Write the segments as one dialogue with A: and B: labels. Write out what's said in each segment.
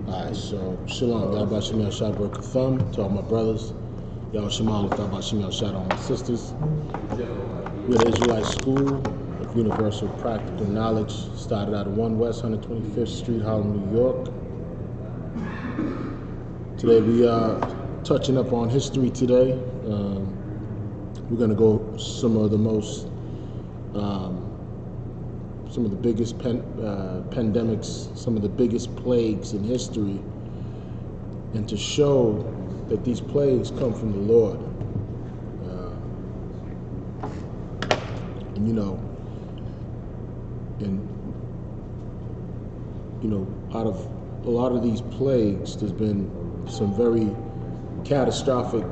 A: Alright, so Shalom, y'all about Shemel Shad Baruch Thumb to all my brothers. Y'all Shemal about Shemel Shad all my sisters. We're the Israelite School of Universal Practical Knowledge. Started out at 1 West 125th Street, Harlem, New York. Today we are touching up on history today. We're going to go some of the most some of the biggest pandemics, some of the biggest plagues in history, and to show that these plagues come from the Lord. Out of a lot of these plagues, there's been some very catastrophic,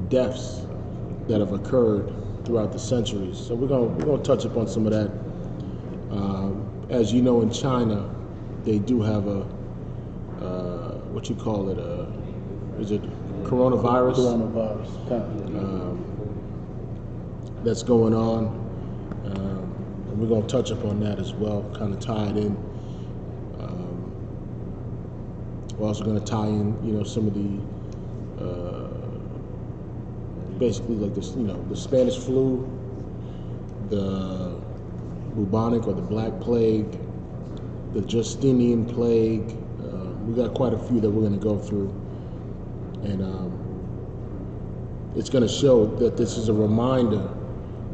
A: deaths that have occurred throughout the centuries. So we're gonna touch upon some of that. As you know, in China, they do have a what you call it? Is it coronavirus?
B: Coronavirus.
A: That's going on. And we're gonna touch upon that as well, kind of tie it in. We're also gonna tie in, some of the basically like this, the Spanish flu, the bubonic or the Black Plague, the Justinian Plague. We got quite a few that we're going to go through, and it's going to show that this is a reminder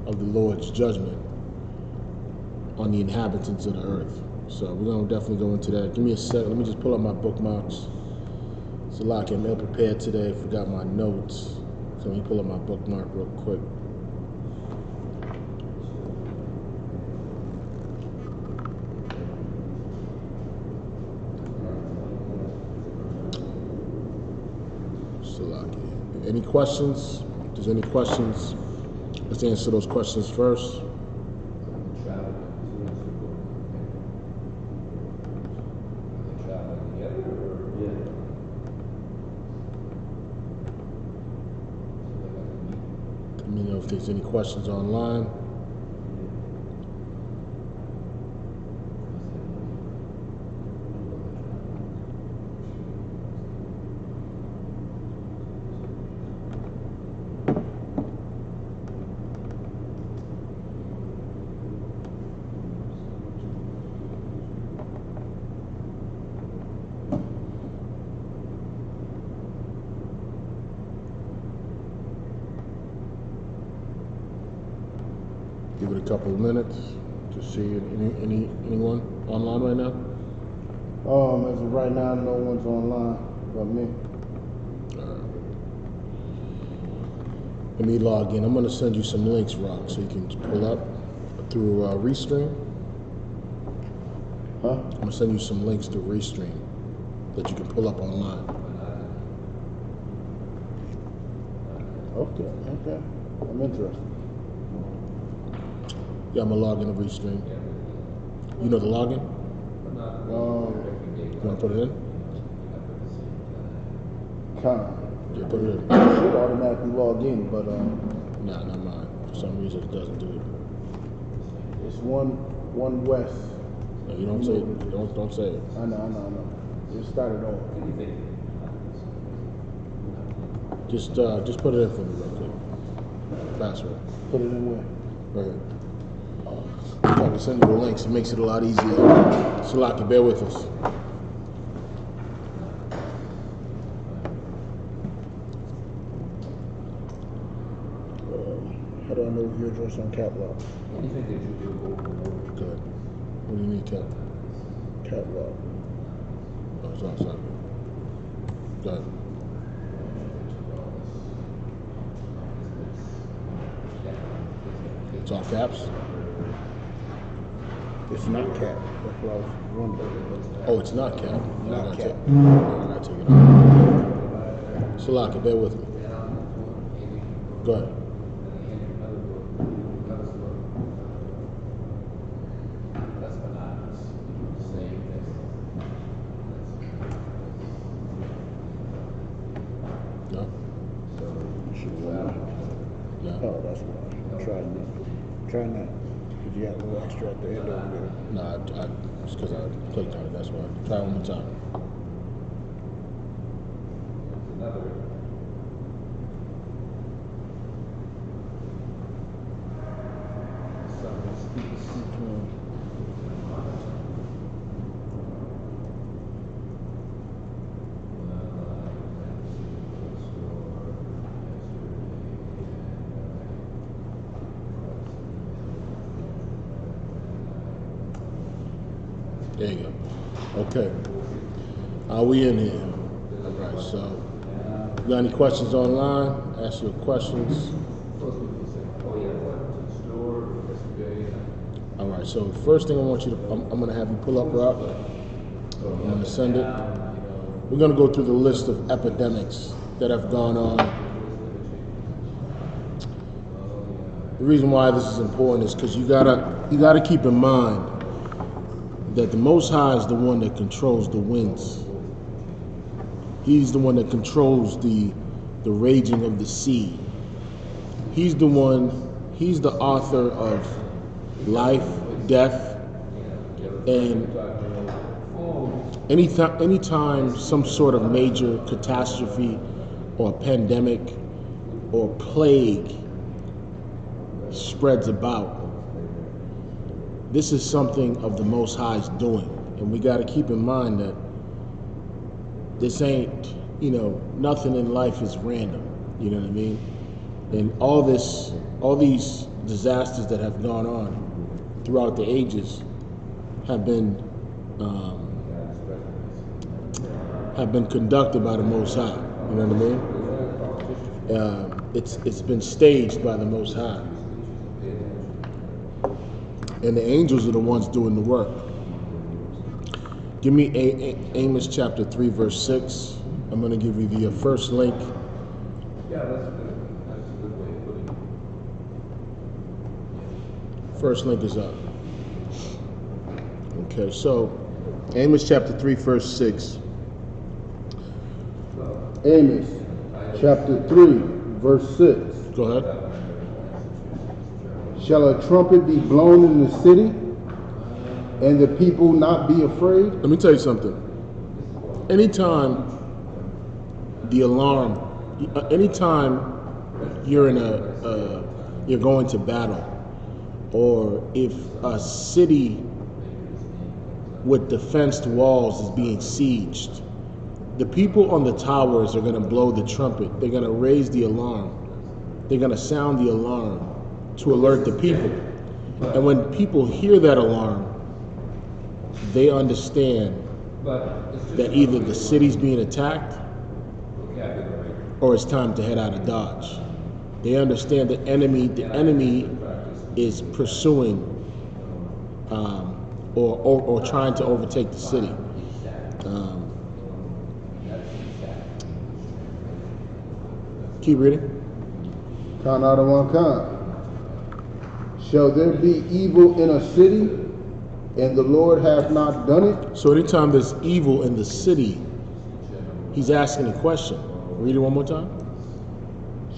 A: of the Lord's judgment on the inhabitants of the earth. So we're going to definitely go into that. Give me a second. Let me just pull up my bookmarks. So like I'm ill prepared today. Forgot my notes. So let me pull up my bookmark real quick. Salaki. Any questions? If there's any questions, let's answer those questions first. If there's any questions online. Give it a couple of minutes to see anyone online right now.
B: As of right now, no one's online but me.
A: Let me log in. I'm going to send you some links, Rob, so you can pull up through Restream.
B: Huh?
A: I'm going to send you some links through Restream that you can pull up online.
B: Okay. I'm interested.
A: Yeah, I'm going to log in to Restream. You know the login? You want to put it in? Yeah, put it in.
B: It should automatically log in, but
A: Nah, not mine. For some reason it doesn't do it.
B: it's one West.
A: No, you don't say it. Don't say it.
B: I know. It started off.
A: Just put it in for me real quick. Password.
B: Put it in where?
A: Right here. I can send you the links. It makes it a lot easier. Salaki, bear with us.
B: How do I know your address on Catwalk?
A: Good. What do you need, Cap?
B: Catwalk.
A: Oh, it's outside. Good. It's all caps?
B: It's not Cap. That's what I was wondering.
A: Oh, it's not Cap.
B: Not Cap.
A: I gotta take it off. Salaki, bear with me. Go ahead. No?
B: No. Oh, that's why. Try again. Try now. did you have a little extra at the end over there?
A: No, it's because I clicked on it. That's why. Try it one more time. There you go. Okay. Are we in here? All right. So, you got any questions online? Ask your questions. All right. So, first thing I want you to, I'm going to have you pull up, Rob. I'm going to send it. We're going to go through the list of epidemics that have gone on. The reason why this is important is because you gotta keep in mind that the Most High is the one that controls the winds. He's the one that controls the raging of the sea. He's the author of life, death, and anytime some sort of major catastrophe or pandemic or plague spreads about, this is something of the Most High's doing. And we got to keep in mind that this ain't, nothing in life is random. You know what I mean? And all these disasters that have gone on throughout the ages have been conducted by the Most High. You know what I mean? It's been staged by the Most High. And the angels are the ones doing the work. Give me Amos chapter 3, verse 6. I'm going to give you the first link.
C: Yeah, that's good. That's a good way of putting it.
A: First link is up. Okay, so Amos chapter 3, verse 6.
B: Amos chapter 3, verse 6.
A: Go ahead.
B: Shall a trumpet be blown in the city, and the people not be afraid?
A: Let me tell you something. Anytime you're you're going to battle, or if a city with defensed walls is being sieged, the people on the towers are going to blow the trumpet. They're going to raise the alarm. They're going to sound the alarm to alert the people. And when people hear that alarm, they understand that either the city's being attacked or it's time to head out of Dodge. They understand the enemy is pursuing or trying to overtake the city. Keep reading.
B: Count out of one count. Shall there be evil in a city, and the Lord hath not done it?
A: So anytime there's evil in the city, he's asking a question. Read it one more time.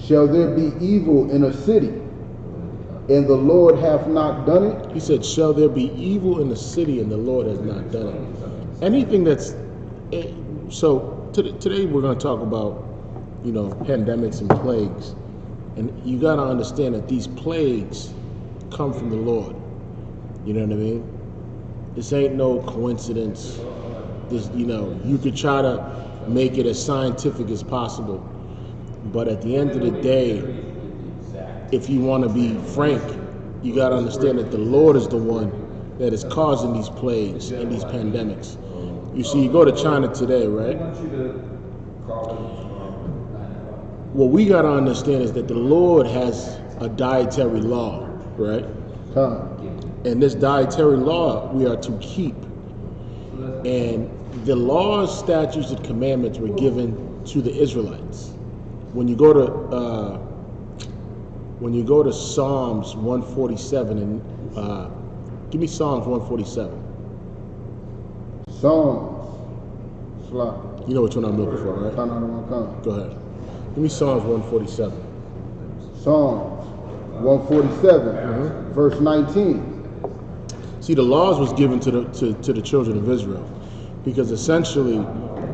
B: Shall there be evil in a city, and the Lord hath not done it?
A: He said, shall there be evil in the city and the Lord has not done it? Anything that's... So today we're going to talk about, pandemics and plagues. And you got to understand that these plagues come from the Lord. You know what I mean? This ain't no coincidence. This, you could try to make it as scientific as possible. But at the end of the day, if you want to be frank, you got to understand that the Lord is the one that is causing these plagues and these pandemics. You see, you go to China today, right? What we got to understand is that the Lord has a dietary law, right? And this dietary law we are to keep. And the laws, statutes, and commandments were given to the Israelites. When you go to Psalms 147, and give me Psalms 147.
B: Psalms.
A: You know which one I'm looking for, right?
B: Count out of one count.
A: Go ahead. Give me Psalms 147.
B: Psalms 147, verse 19.
A: See, the laws was given to the children of Israel, because essentially,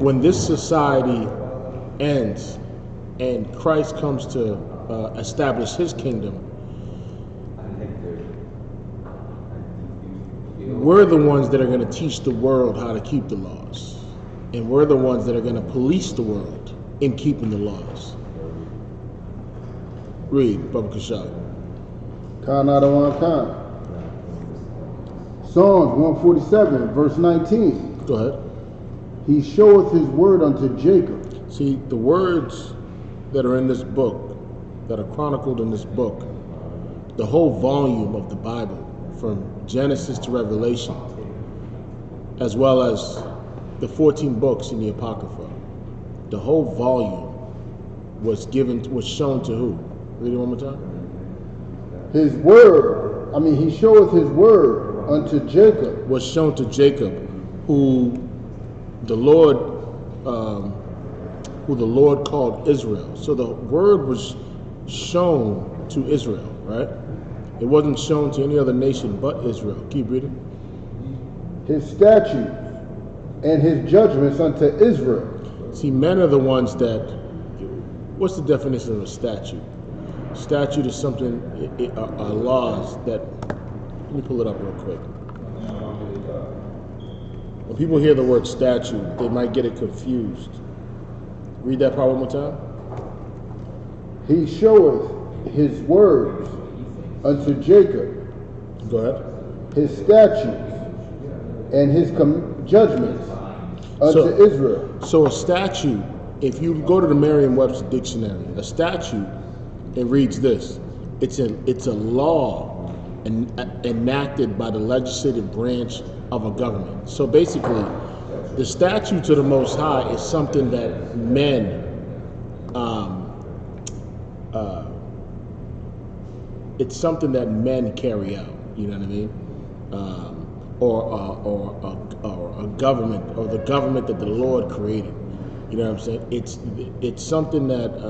A: when this society ends and Christ comes to establish His kingdom, we're the ones that are going to teach the world how to keep the laws, and we're the ones that are going to police the world in keeping the laws. Read, Baba Kashab.
B: Khan Adawan Khan. Psalms 147, verse 19.
A: Go ahead.
B: He showeth his word unto Jacob.
A: See, the words that are in this book, that are chronicled in this book, the whole volume of the Bible, from Genesis to Revelation, as well as the 14 books in the Apocrypha, the whole volume was shown to who? Read it one more time.
B: His word, he showeth his word unto Jacob.
A: Was shown to Jacob, who the Lord called Israel. So the word was shown to Israel, right? It wasn't shown to any other nation but Israel. Keep reading.
B: His statutes and his judgments unto Israel.
A: See, men are the ones that, what's the definition of a statute? Statute is something, laws that, let me pull it up real quick. When people hear the word statute, they might get it confused. Read that part one more time.
B: He showeth his words unto Jacob.
A: Go ahead.
B: His statutes and his judgments unto Israel.
A: So a statute, if you go to the Merriam-Webster dictionary, a statute, it reads this: it's a law enacted by the legislative branch of a government. So basically, the statutes of the Most High is something that men it's something that men carry out. You know what I mean? Or a government, or the government that the Lord created. You know what I'm saying? It's something that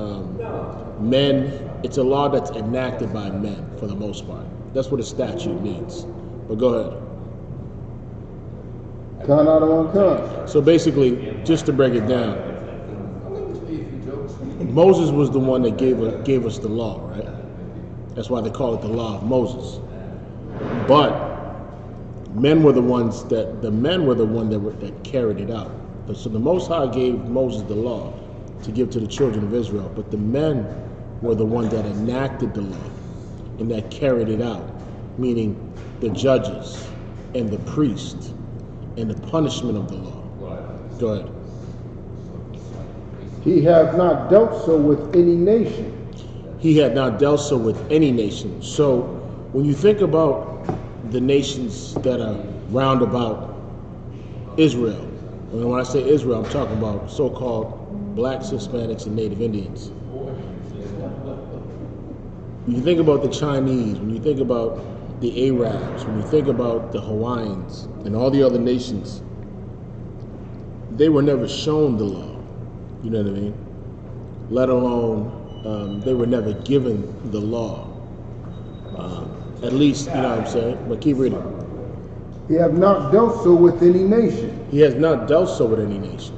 A: men. It's a law that's enacted by men for the most part. That's what a statute means. But go ahead.
B: Khan Adawan Khan.
A: So basically, just to break it down, Moses was the one that gave us the law, right? That's why they call it the law of Moses. But men were the ones that carried it out. So the Most High gave Moses the law to give to the children of Israel, but the men were the ones that enacted the law and that carried it out, meaning the judges and the priests and the punishment of the law. Go ahead.
B: He hath not dealt so with any nation.
A: He had not dealt so with any nation. So when you think about the nations that are round about Israel, and when I say Israel, I'm talking about so-called blacks, Hispanics, and Native Indians. When you think about the Chinese, when you think about the Arabs, when you think about the Hawaiians and all the other nations, they were never shown the law. You know what I mean? Let alone they were never given the law. At least, you know what I'm saying? But keep reading.
B: He hath not dealt so with any nation.
A: He has not dealt so with any nation.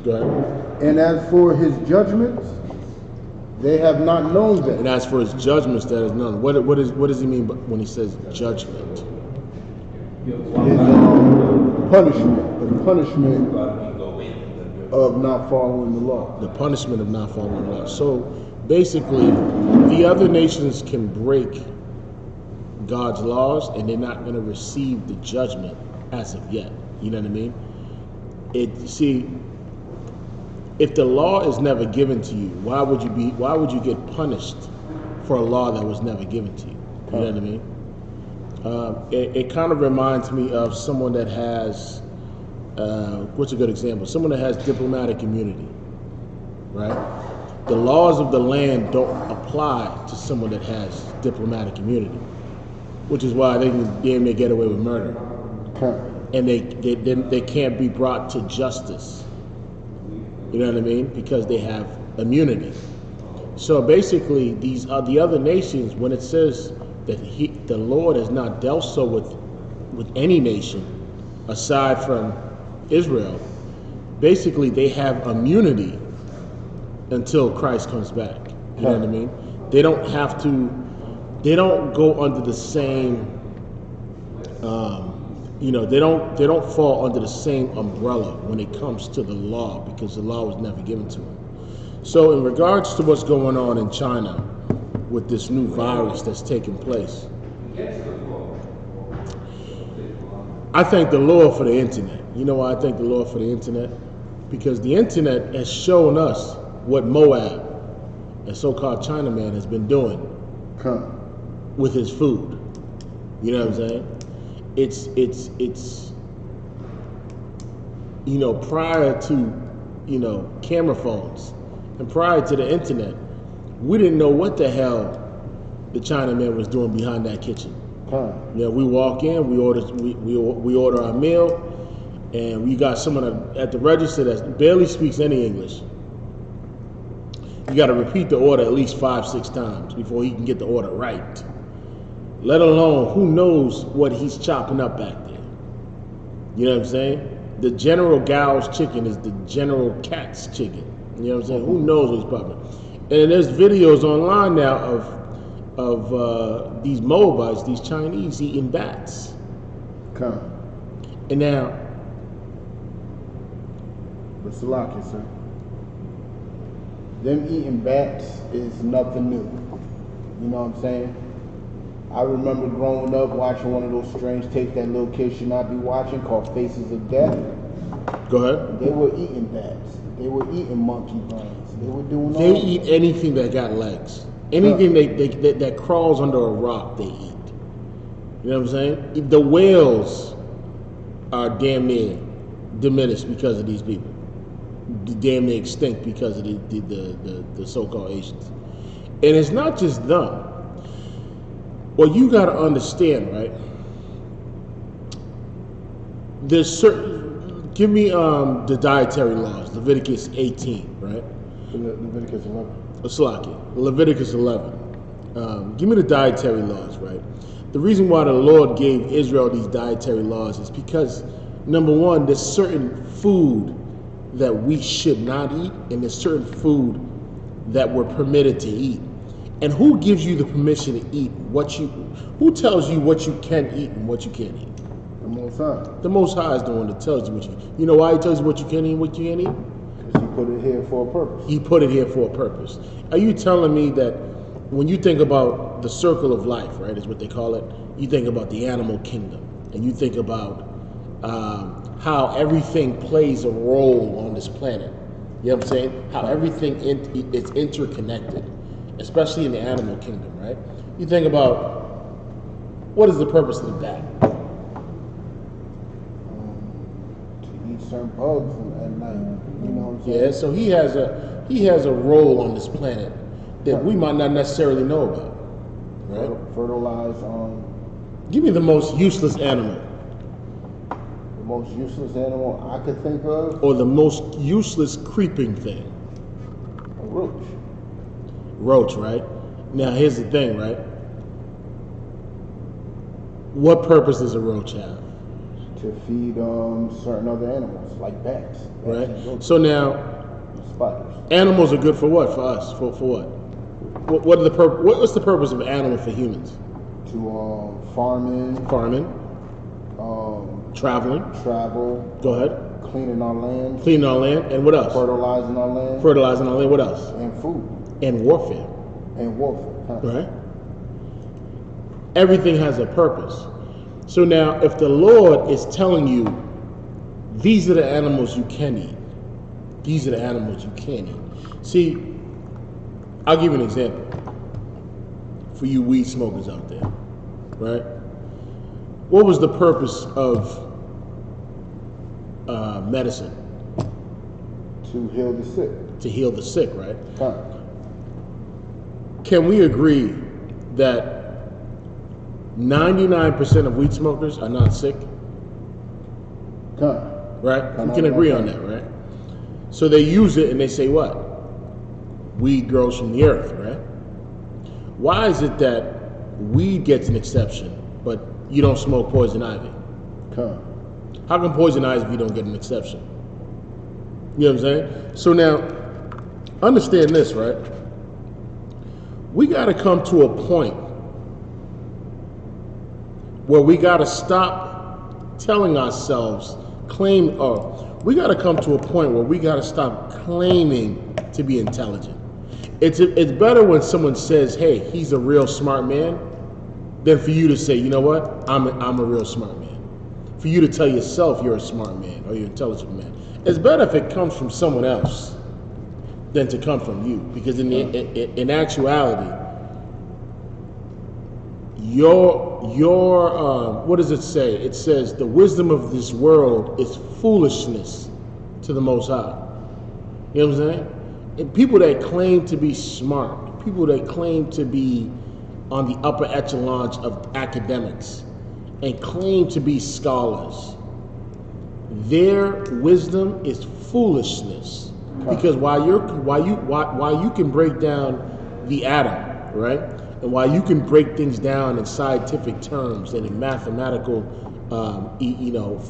A: Go ahead.
B: And as for his judgments, they have not known them.
A: And as for his judgments, that is none. What does he mean when he says judgment?
B: His punishment. The punishment of not following the law.
A: The punishment of not following the law. So basically, the other nations can break God's laws and they're not going to receive the judgment as of yet. You know what I mean? See, if the law is never given to you, why would you get punished for a law that was never given to you? You know what I mean? It kind of reminds me of someone that has, what's a good example? Someone that has diplomatic immunity, right? The laws of the land don't apply to someone that has diplomatic immunity, which is why they can damn near get away with murder, and they can't be brought to justice. You know what I mean? Because they have immunity. So basically, these are the other nations. When it says that the Lord has not dealt so with with any nation, aside from Israel, basically they have immunity until Christ comes back. You know what I mean? They don't have to. They don't go under the same. They don't fall under the same umbrella when it comes to the law, because the law was never given to them. So in regards to what's going on in China with this new virus that's taking place, I thank the Lord for the internet. You know why I thank the Lord for the internet? Because the internet has shown us what Moab, a so-called Chinaman, has been doing with his food. You know what I'm saying? It's prior to camera phones and prior to the internet, we didn't know what the hell the Chinaman was doing behind that kitchen. We walk in, we order our meal, and we got someone at the register that barely speaks any English. You got to repeat the order at least 5-6 times before he can get the order right. Let alone who knows what he's chopping up back there. You know what I'm saying? The General Gao's chicken is the General Cat's chicken. You know what I'm saying? Who knows what he's popping? And there's videos online now of these Moabites, these Chinese eating bats. And now,
B: but Salaki, sir, them eating bats is nothing new. You know what I'm saying? I remember growing up watching one of those strange tapes that little kids should not be watching called Faces of Death.
A: Go ahead.
B: They were eating bats. They were eating monkey brains. They were doing all
A: They eat anything that got legs. Anything that crawls under a rock, they eat. You know what I'm saying? The whales are damn near diminished because of these people. Damn near extinct because of the so-called Asians. And it's not just them. Well, you got to understand, right? There's certain. Give me the dietary laws. Leviticus 18, right?
B: Leviticus 11.
A: Slaki. Leviticus 11. Give me the dietary laws, right? The reason why the Lord gave Israel these dietary laws is because, number one, there's certain food that we should not eat, and there's certain food that we're permitted to eat. And who gives you the permission to eat who tells you what you can eat and what you can't eat?
B: The Most High.
A: The Most High is the one that tells you what you know why he tells you what you can eat and what you can't eat?
B: Because he put it here for a purpose.
A: He put it here for a purpose. Are you telling me that when you think about the circle of life, right, is what they call it, you think about the animal kingdom, and you think about how everything plays a role on this planet. You know what I'm saying? How everything is interconnected, especially in the animal kingdom, right? You think about, what is the purpose of the bat?
B: To eat certain bugs at night. You know what I'm saying?
A: Yeah, so he has a role on this planet that we might not necessarily know about, right?
B: Fertilize.
A: Give me the most useless animal.
B: The most useless animal I could think of?
A: Or the most useless creeping thing.
B: A roach.
A: Roach, right? Now here's the thing, right? What purpose does a roach have?
B: To feed certain other animals, like bats.
A: Right? So now,
B: spiders.
A: Animals are good for what? For us? For what? What are the what's the purpose of an animal for humans?
B: To farming.
A: Farming. Traveling.
B: Travel.
A: Go ahead.
B: Cleaning our land.
A: Cleaning our land. And what else?
B: Fertilizing our land.
A: Fertilizing our land. What else?
B: And food.
A: And warfare.
B: And warfare.
A: Right? Everything has a purpose. So now, if the Lord is telling you, these are the animals you can eat, these are the animals you can't eat. See, I'll give you an example for you weed smokers out there, right? What was the purpose of medicine?
B: To heal the sick.
A: To heal the sick, right? Can we agree that 99% of weed smokers are not sick? Right? We can agree on that, right? So they use it and they say what? Weed grows from the earth, right? Why is it that weed gets an exception, but you don't smoke poison ivy?
B: Huh.
A: How come poison ivy don't get an exception? You know what I'm saying? So now, understand this, right? We got to come to a point where we got to stop telling ourselves, we got to come to a point where we got to stop claiming to be intelligent. It's better when someone says, hey, he's a real smart man, than for you to say, you know what, I'm a real smart man. For you to tell yourself you're a smart man or you're an intelligent man. It's better if it comes from someone else than to come from you. Because in actuality, what does it say? It says the wisdom of this world is foolishness to the Most High. You know what I'm saying? And people that claim to be smart, people that claim to be on the upper echelons of academics and claim to be scholars, their wisdom is foolishness. Because while you can break down the atom, right? And while you can break things down in scientific terms and in mathematical,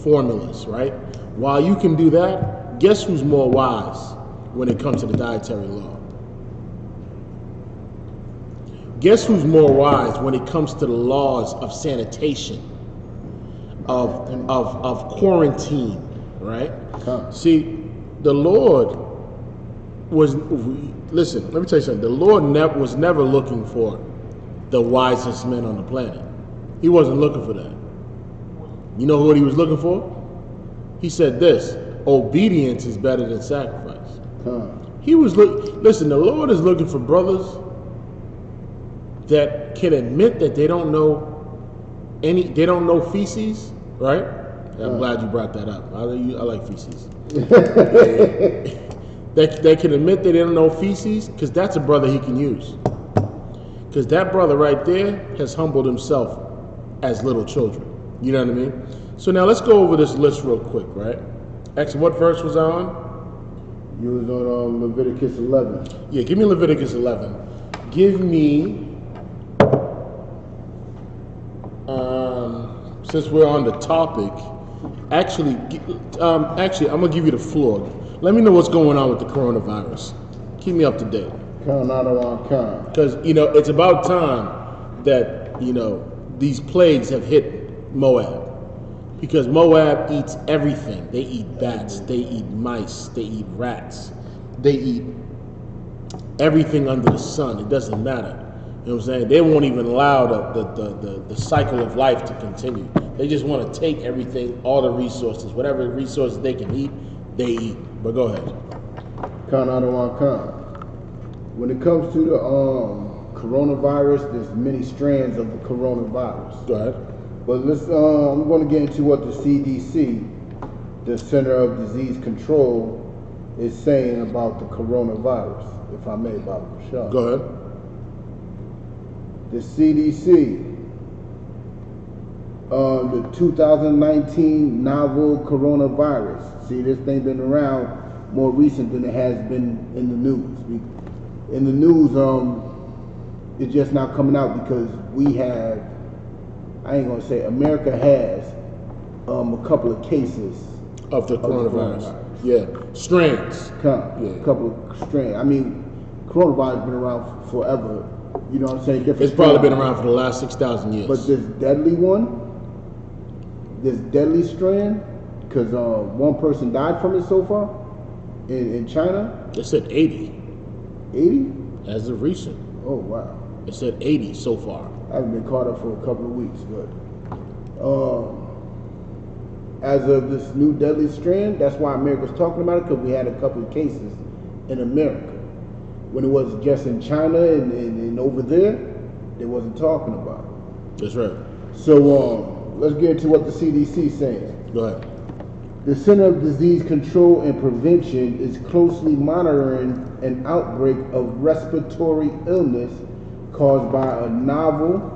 A: formulas, right? While you can do that, guess who's more wise when it comes to the dietary law? Guess who's more wise when it comes to the laws of sanitation, of quarantine, right? See, the Lord listen, let me tell you something. The Lord was never looking for the wisest men on the planet. He wasn't looking for that. You know what he was looking for? He said this: obedience is better than sacrifice. He was listen, the Lord is looking for brothers that can admit that they don't know feces, right? I'm glad you brought that up. I like feces. They can admit that they don't know feces, because that's a brother he can use. Because that brother right there has humbled himself as little children. You know what I mean? So now let's go over this list real quick, right? Actually, what verse was I on?
B: You was on Leviticus 11.
A: Yeah, give me Leviticus 11. Give me, since we're on the topic, actually, I'm gonna give you the floor. Let me know what's going on with the coronavirus. Keep me up to date. Because, it's about time that, these plagues have hit Moab. Because Moab eats everything. They eat bats, they eat mice, they eat rats, they eat everything under the sun. It doesn't matter. You know what I'm saying? They won't even allow the cycle of life to continue. They just want to take everything, all the resources, whatever resources they can eat, they eat. But go ahead.
B: When it comes to the coronavirus, there's many strands of the coronavirus.
A: Go ahead.
B: But I'm going to get into what the CDC, the Center of Disease Control, is saying about the coronavirus, if I may, Baba Rashad.
A: Go ahead.
B: The CDC, the 2019 novel coronavirus. See, this thing been around more recent than it has been in the news. In the news, it's just not coming out because we have, I ain't gonna say America has a couple of cases
A: of the coronavirus. Yeah, strains.
B: A couple of strains. I mean, coronavirus been around forever. You know what I'm saying?
A: It's probably been around for the last 6,000 years.
B: But this deadly one, this deadly strand, because one person died from it so far in China.
A: They said 80.
B: 80?
A: As of recent.
B: Oh, wow.
A: It said 80 so far.
B: I haven't been caught up for a couple of weeks, but as of this new deadly strand, that's why America's talking about it, because we had a couple of cases in America. When it was just in China and over there, they wasn't talking about it.
A: That's right.
B: So let's get into what the CDC is saying.
A: Go ahead.
B: The Center of Disease Control and Prevention is closely monitoring an outbreak of respiratory illness caused by a novel,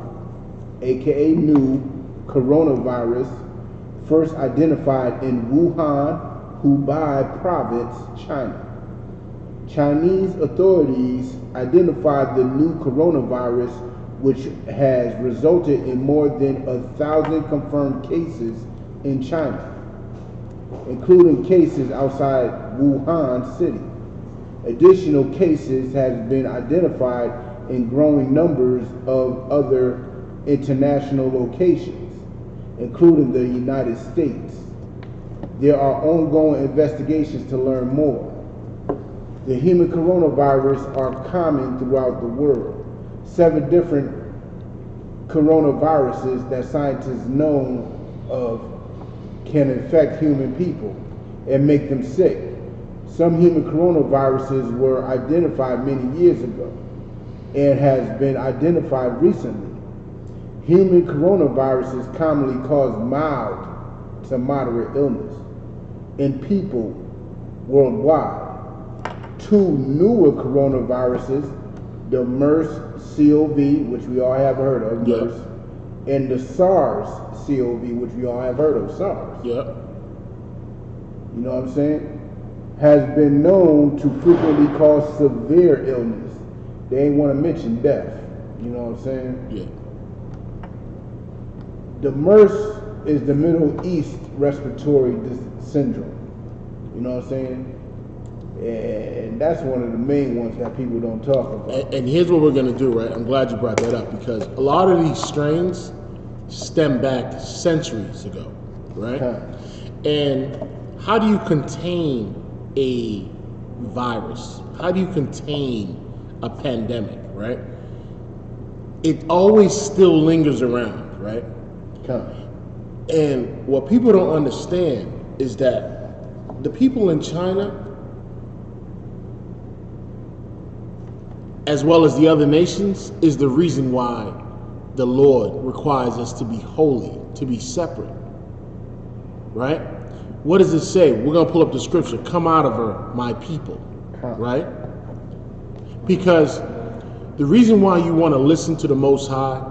B: aka new, coronavirus, first identified in Wuhan, Hubei Province, China. Chinese authorities identified the new coronavirus, which has resulted in more than 1,000 confirmed cases in China, including cases outside Wuhan City. Additional cases have been identified in growing numbers of other international locations, including the United States. There are ongoing investigations to learn more. The human coronavirus are common throughout the world. 7 different coronaviruses that scientists know of can infect human people and make them sick. Some human coronaviruses were identified many years ago and has been identified recently. Human coronaviruses commonly cause mild to moderate illness in people worldwide. 2 newer coronaviruses, the MERS-CoV, which we all have heard of,
A: Yeah.
B: MERS, and the SARS-CoV, which we all have heard of, SARS.
A: Yep.
B: You know what I'm saying? Has been known to frequently cause severe illness. They ain't want to mention death. You know what I'm saying?
A: Yeah.
B: The MERS is the Middle East Respiratory Syndrome. You know what I'm saying? And that's one of the main ones that people don't talk about.
A: And here's what we're going to do, right? I'm glad you brought that up, because a lot of these strains stem back centuries ago, right?
B: Okay.
A: And how do you contain a virus? How do you contain a pandemic, right? It always still lingers around, right?
B: Okay.
A: And what people don't understand is that the people in China, as well as the other nations, is the reason why the Lord requires us to be holy, to be separate, right? What does it say? We're going to pull up the scripture, come out of her, my people, right? Because the reason why you want to listen to the Most High,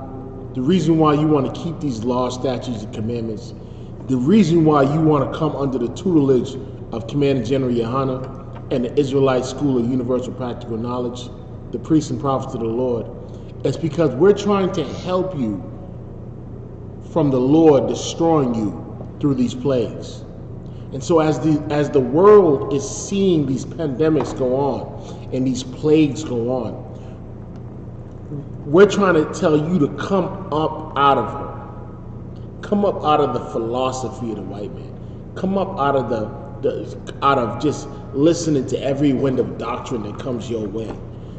A: the reason why you want to keep these laws, statutes, and commandments, the reason why you want to come under the tutelage of Commander General Yohana and the Israelite School of Universal Practical Knowledge, the priests and prophets of the Lord, is because we're trying to help you from the Lord destroying you through these plagues. And so as the world is seeing these pandemics go on and these plagues go on, we're trying to tell you to come up out of her. Come up out of the philosophy of the white man. Come up out of just listening to every wind of doctrine that comes your way.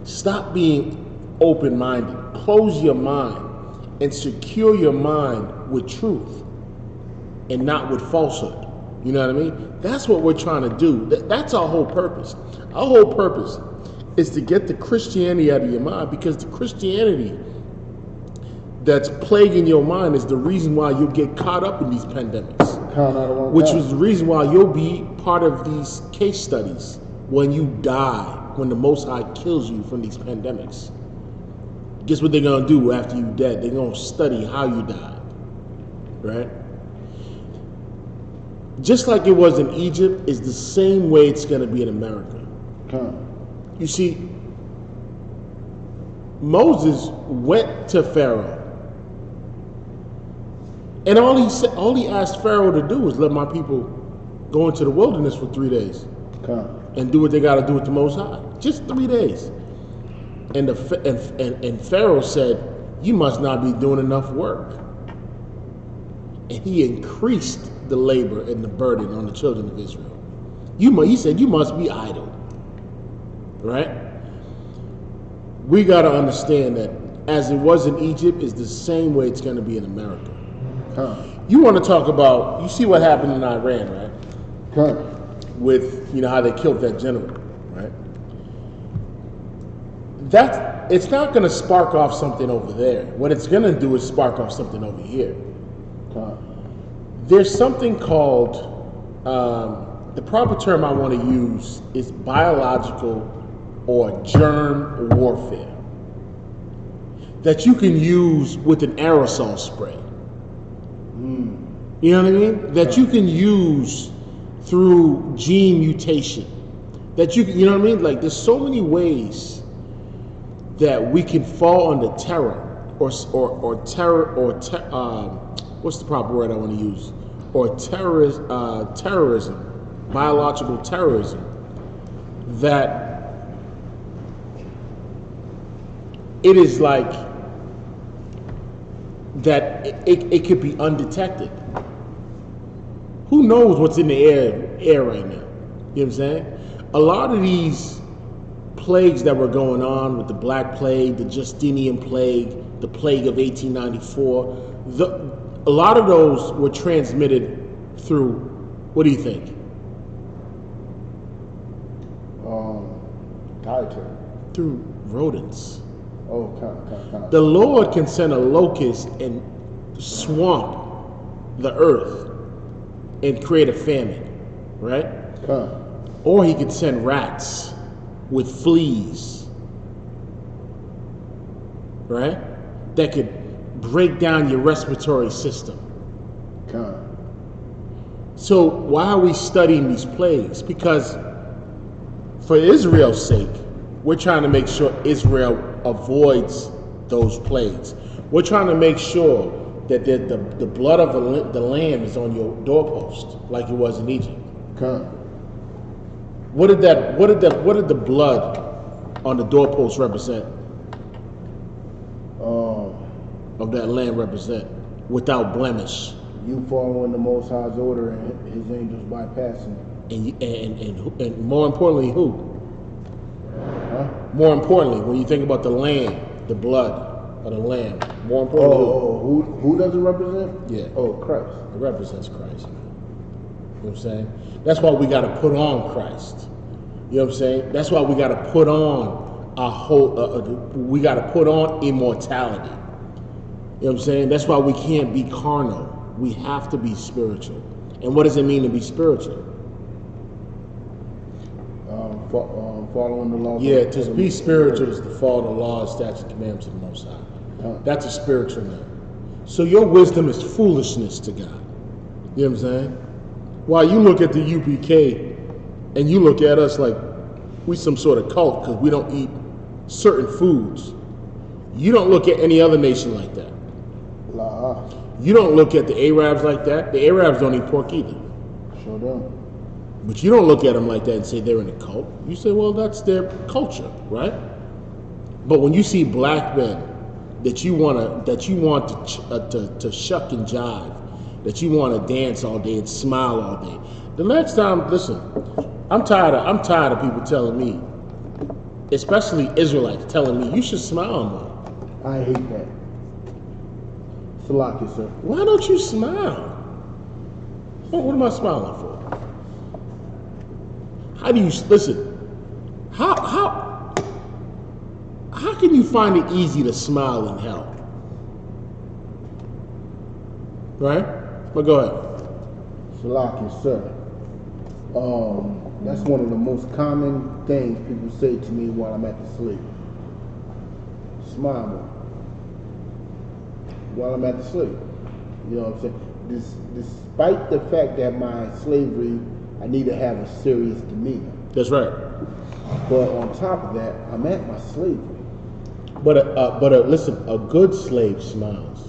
A: Stop being open-minded. Close your mind and secure your mind with truth and not with falsehood. You know what I mean? That's what we're trying to do. That's our whole purpose. Our whole purpose is to get the Christianity out of your mind, because the Christianity that's plaguing your mind is the reason why you'll get caught up in these pandemics. Which was the reason why you'll be part of these case studies when you die, when the Most High kills you from these pandemics. Guess what they're going to do after you're dead? They're going to study how you died, right? Just like it was in Egypt, is the same way it's going to be in America.
B: Okay.
A: You see, Moses went to Pharaoh, and all he asked Pharaoh to do was let my people go into the wilderness for 3 days and do what they got to do with the Most High. Just 3 days. And Pharaoh said, "You must not be doing enough work." And he increased the labor and the burden on the children of Israel. He said, "You must be idle." Right? We got to understand that as it was in Egypt, is the same way it's going to be in America. You want to talk about, you see what happened in Iran, right? With, how they killed that general, right? It's not going to spark off something over there. What it's going to do is spark off something over here. There's something called, the proper term I want to use is biological or germ warfare that you can use with an aerosol spray. You know what I mean? That you can use through gene mutation. That you know what I mean? Like, there's so many ways that we can fall under terror or terror, or what's the proper word I want to use? or terrorism, biological terrorism, that it is like that it could be undetected. Who knows what's in the air right now? You know what I'm saying? A lot of these plagues that were going on with the Black Plague, the Justinian Plague, the Plague of 1894, a lot of those were transmitted through, what do you think?
B: Dietary.
A: Through rodents.
B: Oh, kind of.
A: The Lord can send a locust and swamp the earth and create a famine, right? Or he could send rats with fleas, right? That could break down your respiratory system. So why are we studying these plagues? Because for Israel's sake, we're trying to make sure Israel avoids those plagues. We're trying to make sure that the blood of the lamb is on your doorpost, like it was in Egypt. What did the blood on the doorpost represent? Of that lamb represent? Without blemish.
B: You following the Most High's order and His angels bypassing.
A: And more importantly, who? More importantly, when you think about the lamb, the blood of the lamb, more importantly,
B: who does it represent?
A: Yeah.
B: Oh, Christ.
A: It represents Christ. Man. You know what I'm saying? That's why we got to put on Christ. You know what I'm saying? That's why we got to put on our whole. We got to put on immortality. You know what I'm saying? That's why we can't be carnal. We have to be spiritual. And what does it mean to be spiritual?
B: Following the law.
A: Yeah, to be spiritual is to follow the laws, statutes, commandments of the Most High. That's a spiritual man. So your wisdom is foolishness to God. You know what I'm saying? While you look at the UPK and you look at us like we some sort of cult because we don't eat certain foods, you don't look at any other nation like that. You don't look at the Arabs like that. The Arabs don't eat pork either.
B: Sure don't.
A: But you don't look at them like that and say they're in a cult. You say, well, that's their culture, right? But when you see black men that you want to shuck and jive, that you want to dance all day and smile all day, the next time, listen, I'm tired of people telling me, especially Israelites, telling me you should smile more.
B: I hate that. Salaki, sir.
A: Why don't you smile? What am I smiling for? How do you listen? How can you find it easy to smile in hell? Right? But go ahead.
B: Salaki, sir. That's one of the most common things people say to me while I'm at the sleep. Smile more. While I'm at the sleep. You know what I'm saying? Despite the fact that my slavery, I need to have a serious demeanor.
A: That's right.
B: But on top of that, I'm at my slavery.
A: But listen, a good slave smiles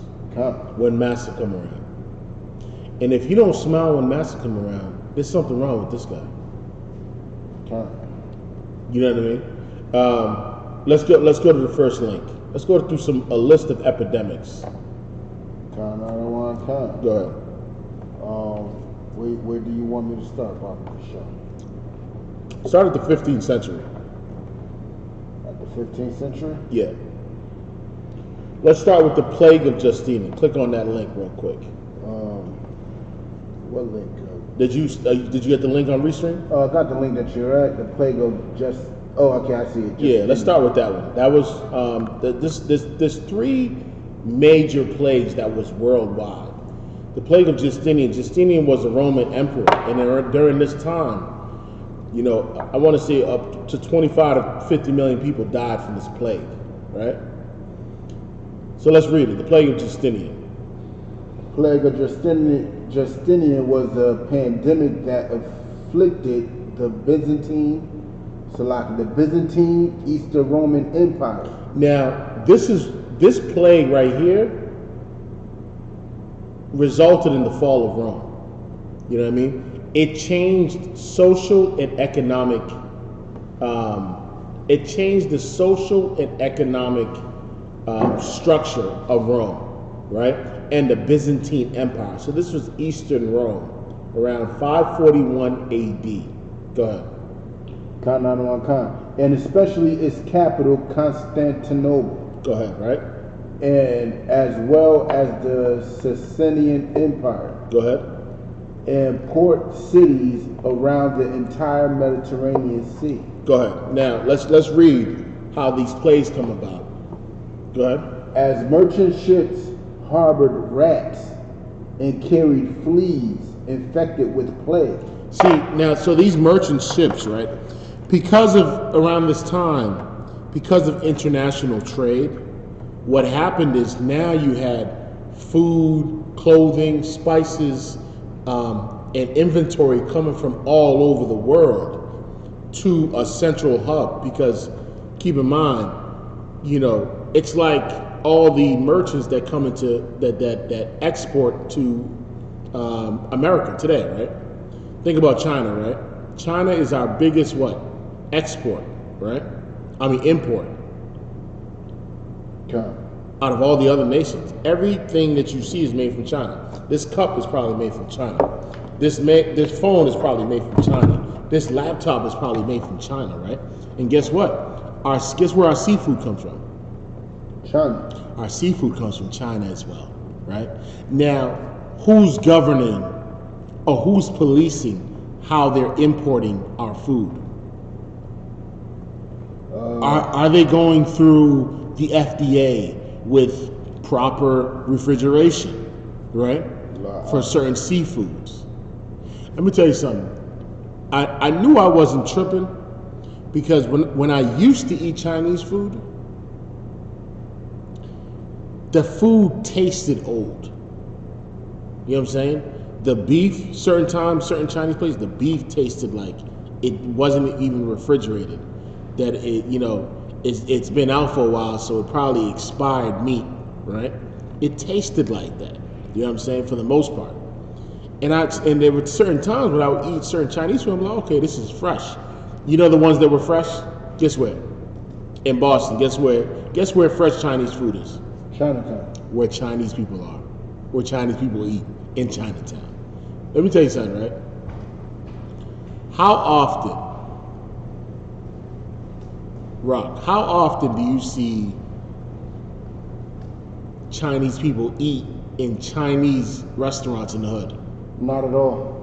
A: when master come around. And if you don't smile when master come around, there's something wrong with this guy. You know what I mean? Let's go to the first link. Let's go through a list of epidemics.
B: I don't want to come.
A: Go ahead.
B: Where do you want me to start, Papa?
A: Start at the 15th century.
B: At the 15th century?
A: Yeah. Let's start with the plague of Justinian. Click on that link real quick.
B: What link?
A: Did you get the link on Restream?
B: I got the link that you're at. The plague of Oh, okay, I see it.
A: Yeah, let's start with that one. That was there's three major plagues that was worldwide. The plague of Justinian. Justinian was a Roman emperor, and during this time, you know, I want to say up to 25 to 50 million people died from this plague, right? So let's read it. The plague of Justinian.
B: Plague of Justinian was a pandemic that afflicted the Byzantine Eastern Roman Empire.
A: Now, this plague right here resulted in the fall of Rome. You know what I mean? It changed social and economic. It changed the social and economic structure of Rome, right? And the Byzantine Empire. So this was Eastern Rome, around 541 A.D. Go ahead.
B: Khan, and especially its capital, Constantinople.
A: Go ahead, right?
B: And as well as the Sasanian Empire.
A: Go ahead.
B: And port cities around the entire Mediterranean Sea.
A: Go ahead. Now let's read how these plays come about. Go ahead.
B: As merchant ships harbored rats and carried fleas infected with plague.
A: See, now, so these merchant ships, right? Because of around this time, because of international trade, what happened is now you had food, clothing, spices, and inventory coming from all over the world to a central hub. Because keep in mind, you know, it's like all the merchants that come into that export to America today, right? Think about China, right? China is our biggest what? Export, right? I mean import.
B: Okay.
A: Out of all the other nations, everything that you see is made from China. This cup is probably made from China. This phone is probably made from China. This laptop is probably made from China, right? And guess what? Guess where our seafood comes from?
B: China.
A: Our seafood comes from China as well, right? Now, who's governing or who's policing how they're importing our food? Are they going through the FDA with proper refrigeration, right? For certain seafoods. Let me tell you something. I knew I wasn't tripping because when I used to eat Chinese food, the food tasted old. You know what I'm saying? The beef, certain times, certain Chinese places, the beef tasted like it wasn't even refrigerated. That it, you know, it's been out for a while, so it probably expired meat, right? It tasted like that. You know what I'm saying? For the most part. And there were certain times when I would eat certain Chinese food, I'm like, okay, this is fresh. You know the ones that were fresh? Guess where? In Boston. Guess where fresh Chinese food is?
B: Chinatown.
A: Where Chinese people are. Where Chinese people eat in Chinatown. Let me tell you something, right? How often do you see Chinese people eat in Chinese restaurants in the hood?
B: Not at all.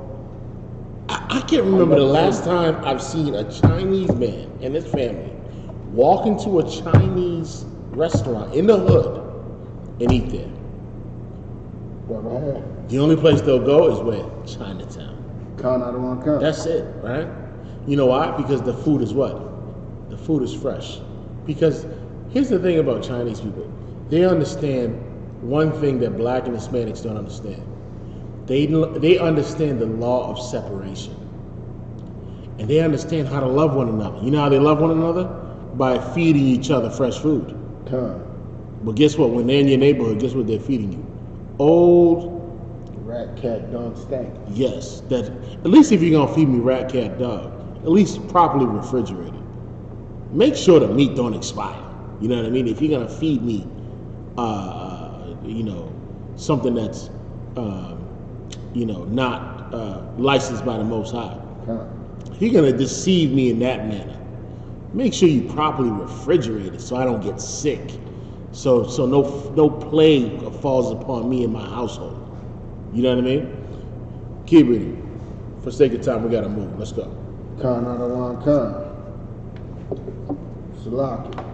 A: I can't remember the last time I've seen a Chinese man and his family walk into a Chinese restaurant in the hood and eat there.
B: Never had.
A: The only place they'll go is where? Chinatown.
B: Khan.
A: That's it, right? You know why? Because the food is what? The food is fresh. Because here's the thing about Chinese people. They understand one thing that black and Hispanics don't understand. They understand the law of separation. And they understand how to love one another. You know how they love one another? By feeding each other fresh food. But guess what? When they're in your neighborhood, guess what they're feeding you? Old
B: rat, cat, dog, stank.
A: Yes. That at least if you're gonna feed me rat, cat, dog, at least properly refrigerated. Make sure the meat don't expire. You know what I mean? If you're gonna feed me, you know, something that's, you know, not licensed by the Most High. If you're gonna deceive me in that manner, make sure you properly refrigerate it so I don't get sick. So no plague falls upon me and my household. You know what I mean? Keep reading. For sake of time, we gotta move. Let's go.
B: Khan. Salaki.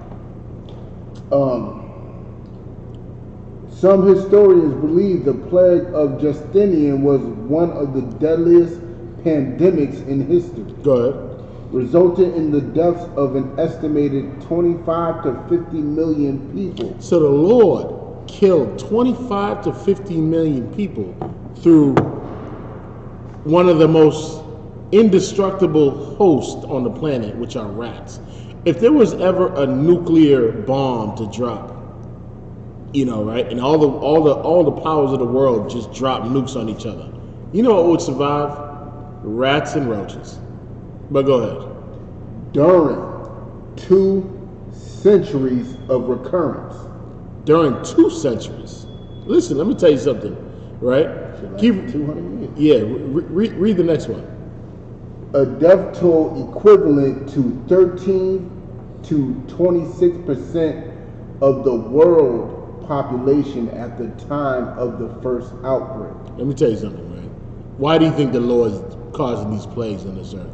B: Some historians believe the plague of Justinian was one of the deadliest pandemics in history.
A: Go ahead.
B: Resulting in the deaths of an estimated 25 to 50 million people.
A: So the Lord killed 25 to 50 million people through one of the most indestructible hosts on the planet, which are rats. If there was ever a nuclear bomb to drop, you know, right, and all the powers of the world just drop nukes on each other, You know what would survive? Rats and roaches. But go ahead.
B: During 2 centuries of recurrence.
A: During 2 centuries. Listen, let me tell you something, right?
B: Like
A: Keep
B: 200 years.
A: Yeah, read the next one.
B: A death toll equivalent to 13 to 26% of the world population at the time of the first outbreak.
A: Let me tell you something, right? Why do you think the Lord is causing these plagues on this earth?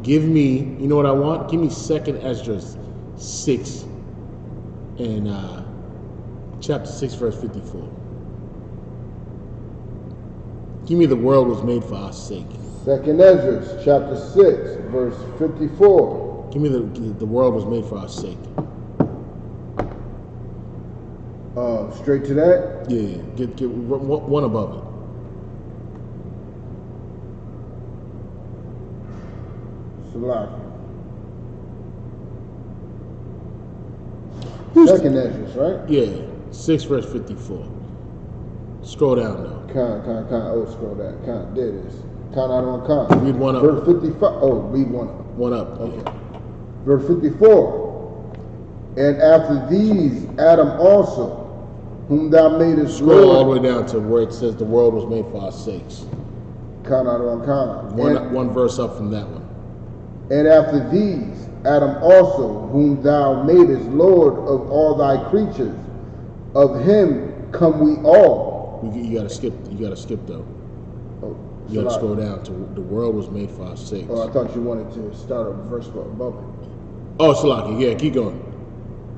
A: Give me, you know what I want? Give me 2nd Ezra 6 and chapter 6, verse 54. Give me the world was made for our sake.
B: 2nd Ezra chapter 6, verse 54.
A: Give me the world was made for our sake.
B: Straight to that?
A: Yeah, get one above it.
B: Salaki. 2nd Ezra, right?
A: Yeah, 6 verse 54. Scroll down though.
B: Oh, scroll down. There it is. Count out on count.
A: Read one up.
B: Verse 55. Oh, read one up.
A: One up.
B: Okay. Verse 54. And after these, Adam also, whom thou madest
A: Scroll all the
B: Lord.
A: way down to where it says the world was made for our sakes.
B: Count out on count.
A: One verse up from that one.
B: And after these, Adam also, whom thou madest Lord of all thy creatures, of him come we all.
A: You gotta skip. You gotta skip though.
B: Oh,
A: You gotta scroll down to the world was made for our sakes.
B: Oh, I thought you wanted to start a verse above it.
A: Oh, Salaki, yeah, keep going.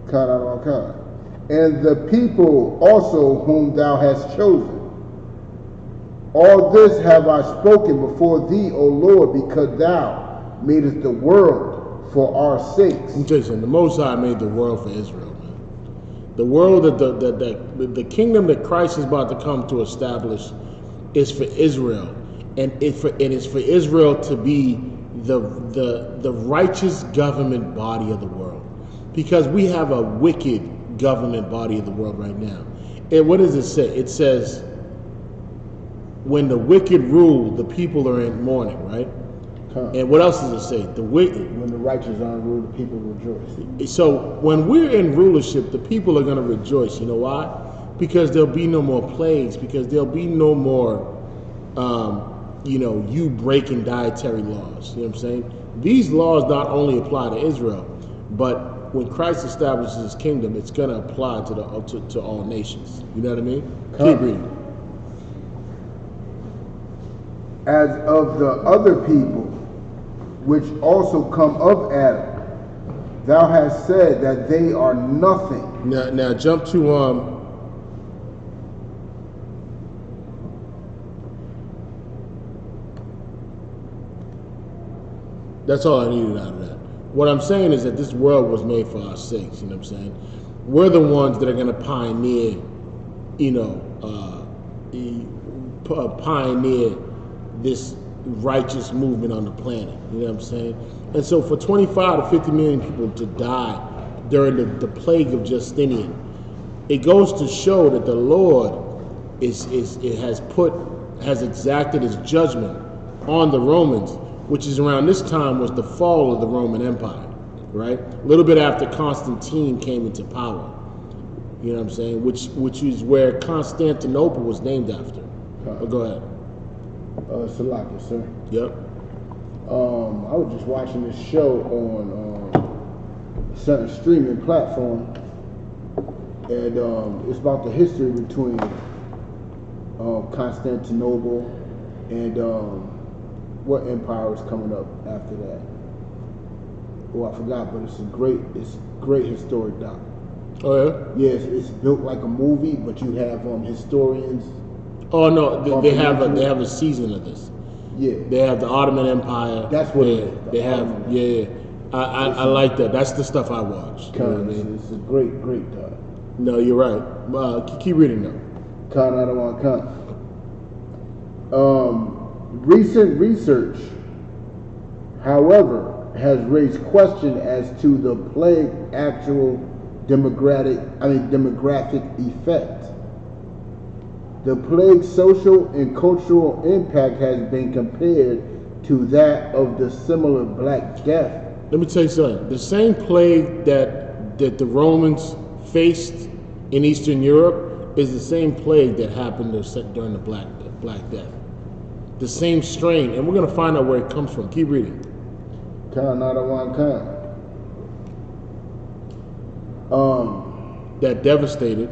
B: Count out on count. And the people also whom thou hast chosen. All this have I spoken before thee, O Lord, because thou madest the world for our sakes.
A: Let me tell you something. The Most High made the world for Israel, man. The world that the kingdom that Christ is about to come to establish is for Israel, and it's for Israel to be the righteous government body of the world, because we have a wicked government body of the world right now. And what does it say? It says, when the wicked rule, the people are in mourning, right? And what else does it say? The wicked.
B: When the righteous are in rule, the people rejoice.
A: So when we're in rulership, the people are going to rejoice. You know why? Because there'll be no more plagues. Because there'll be no more, you breaking dietary laws. You know what I'm saying? These laws not only apply to Israel, but when Christ establishes His kingdom, it's going to apply to all nations. You know what I mean? Keep reading.
B: As of the other people, which also come of Adam, thou hast said that they are nothing.
A: Now jump to that's all I needed out of that. What I'm saying is that this world was made for our sakes. You know what I'm saying? We're the ones that are going to pioneer, pioneer this righteous movement on the planet. You know what I'm saying? And so for 25 to 50 million people to die during the plague of Justinian, it goes to show that the Lord has exacted His judgment on the Romans, which is around this time was the fall of the Roman Empire, right? A little bit after Constantine came into power. You know what I'm saying? Which is where Constantinople was named after. But go ahead.
B: Salaki, sir.
A: Yep.
B: I was just watching this show on a certain streaming platform, and it's about the history between Constantinople and what empire is coming up after that. Oh, I forgot, but it's great historic doc.
A: Oh yeah.
B: Yes, it's built like a movie, but you have historians.
A: Oh no, they have a season of this.
B: Yeah.
A: They have the Ottoman Empire.
B: That's what it is.
A: They have I like that. That's the stuff I watch. You know what I mean?
B: It's a great doc.
A: No, you're right. Keep reading though.
B: Count, I don't want to count. Recent research, however, has raised question as to the plague actual demographic effect. The plague's social and cultural impact has been compared to that of the similar Black Death.
A: Let me tell you something. The same plague that the Romans faced in Eastern Europe is the same plague that happened during the Black Death. The same strain, and we're going to find out where it comes from. Keep reading. That devastated.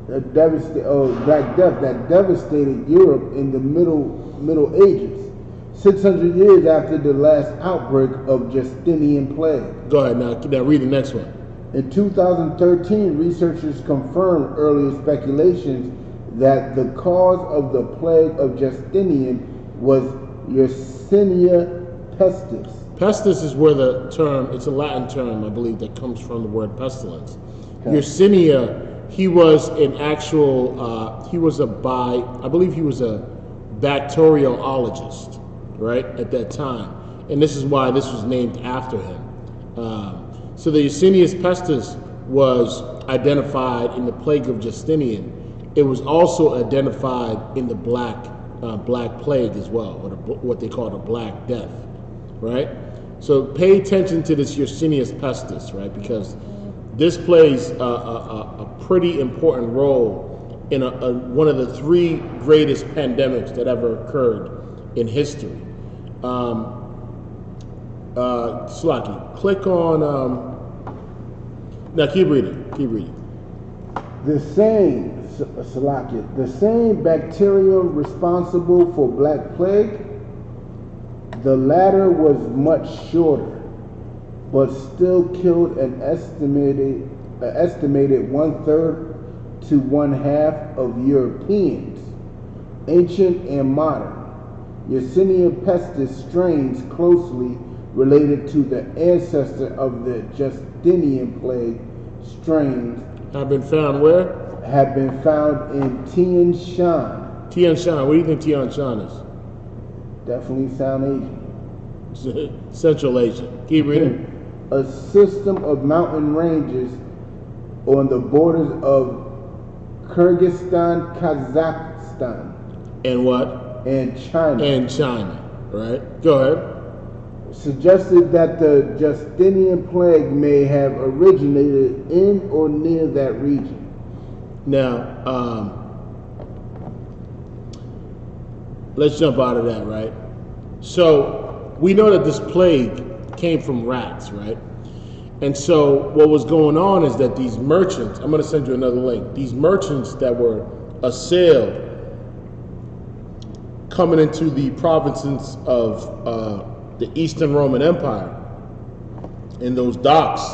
B: Black Death that devastated Europe in the Middle Ages, 600 years after the last outbreak of Justinian plague.
A: Go ahead now read the next one.
B: In 2013, researchers confirmed earlier speculations that the cause of the plague of Justinian was Yersinia pestis.
A: Pestis is where the term, it's a Latin term, I believe, that comes from the word pestilence.
B: Okay.
A: Yersinia, he was an actual, I believe he was a bacteriologist, right, at that time. And this is why this was named after him. So the Yersinia pestis was identified in the plague of Justinian. It was also identified in the Black Plague as well, or what they call the Black Death, right? So pay attention to this Yersinia pestis, right? Because this plays a pretty important role in one of the 3 greatest pandemics that ever occurred in history. Slaki, click on, now keep reading.
B: The same bacteria responsible for Black Plague. The latter was much shorter, but still killed an estimated 1/3 to 1/2 of Europeans, ancient and modern. Yersinia pestis strains closely related to the ancestor of the Justinian plague strains
A: Have been found where?
B: have been found in Tian Shan.
A: Tian Shan. What do you think Tian Shan is?
B: Definitely South Asian.
A: Central Asia. Keep reading.
B: A system of mountain ranges on the borders of Kyrgyzstan, Kazakhstan,
A: And what?
B: and China.
A: And China, right? Go ahead.
B: Suggested that the Justinian plague may have originated in or near that region.
A: Now, let's jump out of that, right? So we know that this plague came from rats, right? And so what was going on is that these merchants, I'm going to send you another link, these merchants that were assailed coming into the provinces of the Eastern Roman Empire, in those docks,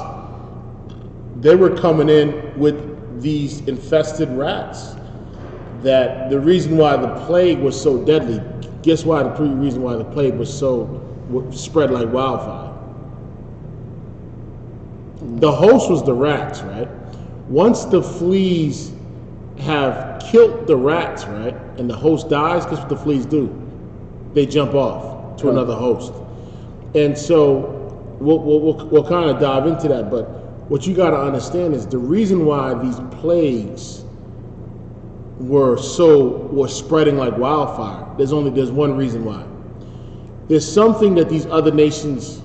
A: they were coming in with these infested rats. That the reason why the plague was so deadly, guess why the reason why the plague was so spread like wildfire? The host was the rats, right? Once the fleas have killed the rats, right, and the host dies, guess what the fleas do? They jump off to another host. And so we'll kind of dive into that, but what you got to understand is the reason why these plagues were spreading like wildfire. There's one reason why. There's something that these other nations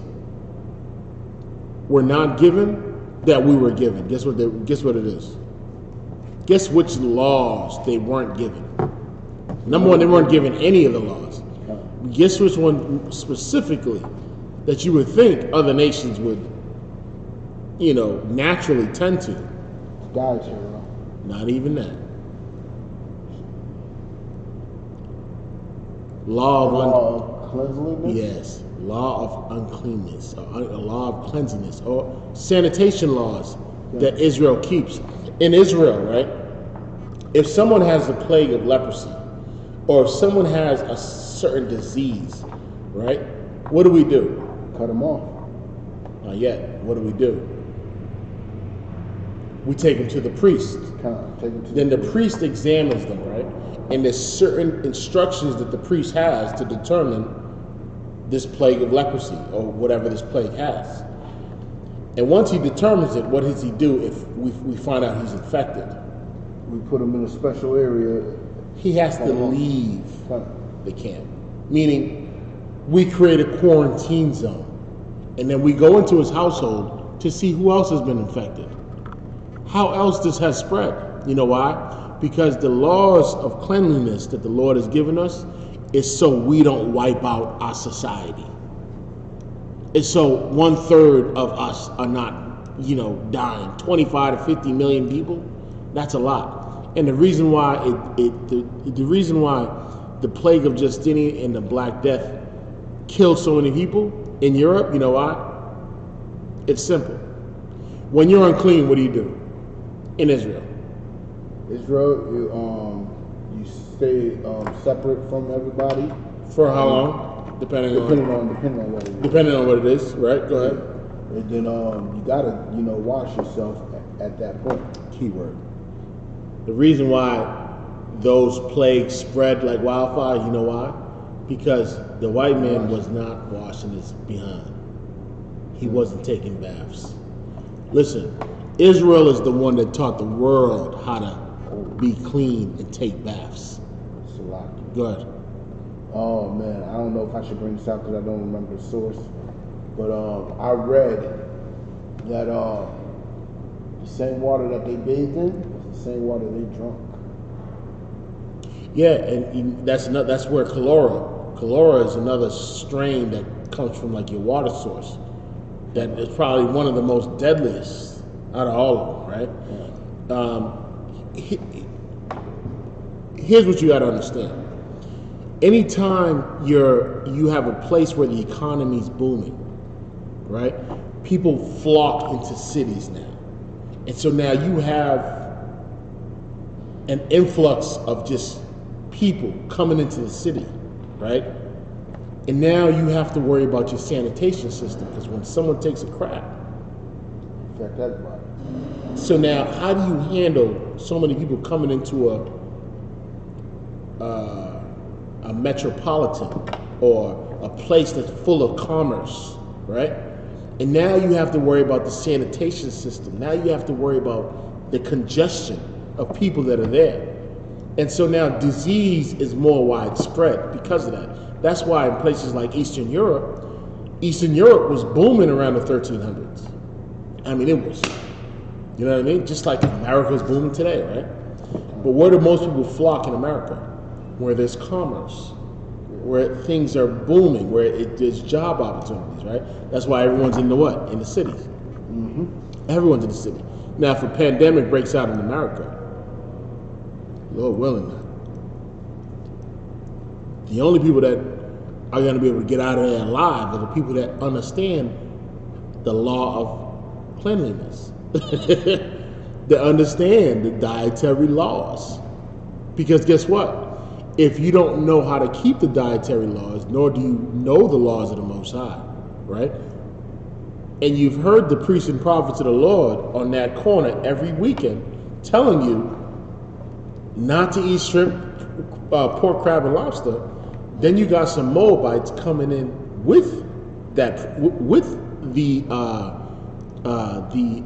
A: were not given that we were given. Guess what it is? Guess which laws they weren't given? Number one, they weren't given any of the laws. Guess which one specifically that you would think other nations would, naturally tend to?
B: Dietary.
A: Not even that. Law
B: of cleanliness?
A: Yes, law of uncleanness, or a law of cleanliness, or sanitation laws that Israel keeps. In Israel, right, if someone has the plague of leprosy, or if someone has a certain disease, right, what do we do?
B: Cut them off.
A: Not yet. What do? We take them to the priest. Then the priest examines them, right? And there's certain instructions that the priest has to determine this plague of leprosy or whatever this plague has. And once he determines it, what does he do if we find out he's infected?
B: We put him in a special area
A: He has to
B: Come on.
A: leave
B: Come.
A: the camp. Meaning, we create a quarantine zone. And then we go into his household to see who else has been infected. How else this has spread? You know why? Because the laws of cleanliness that the Lord has given us is so we don't wipe out our society. It's so 1/3 of us are not, dying. 25 to 50 million people, that's a lot. And the reason why the reason why the plague of Justinian and the Black Death killed so many people in Europe, you know why? It's simple. When you're unclean, what do you do in Israel?
B: Israel, you stay separate from everybody.
A: For how long? Depending on
B: what it is.
A: Depending on what it is, right? Go ahead.
B: And then you gotta, wash yourself at that point.
A: Keyword. The reason why those plagues spread like wildfire, you know why? Because the white man was not washing his behind. He wasn't taking baths. Listen, Israel is the one that taught the world how to be clean and take baths.
B: Salaki.
A: Go ahead.
B: Oh man, I don't know if I should bring this out because I don't remember the source. But I read that the same water that they bathed in was the same water they drank.
A: Yeah, and that's where cholera is another strain that comes from like your water source. That is probably one of the most deadliest out of all of them, right? Here's what you got to understand. Anytime you have a place where the economy's booming, right? People flock into cities now. And so now you have an influx of just people coming into the city, right? And now you have to worry about your sanitation system because when someone takes a crap,
B: Affect everybody.
A: so now how do you handle so many people coming into a metropolitan or a place that's full of commerce, right? And now you have to worry about the sanitation system. Now you have to worry about the congestion of people that are there. And so now disease is more widespread because of that. That's why in places like Eastern Europe was booming around the 1300s. I mean, it was, you know what I mean? Just like America's booming today, right? But where do most people flock in America? Where there's commerce, where things are booming, where there's job opportunities, right? That's why everyone's in the what? In the cities.
B: Mm-hmm.
A: Everyone's in the city. Now, if a pandemic breaks out in America, Lord willing, the only people that are going to be able to get out of there alive are the people that understand the law of cleanliness, that understand the dietary laws. Because guess what? If you don't know how to keep the dietary laws, nor do you know the laws of the Most High, right? And you've heard the priests and prophets of the Lord on that corner every weekend telling you not to eat shrimp, pork, crab, and lobster, then you got some Moabites coming in with that, with the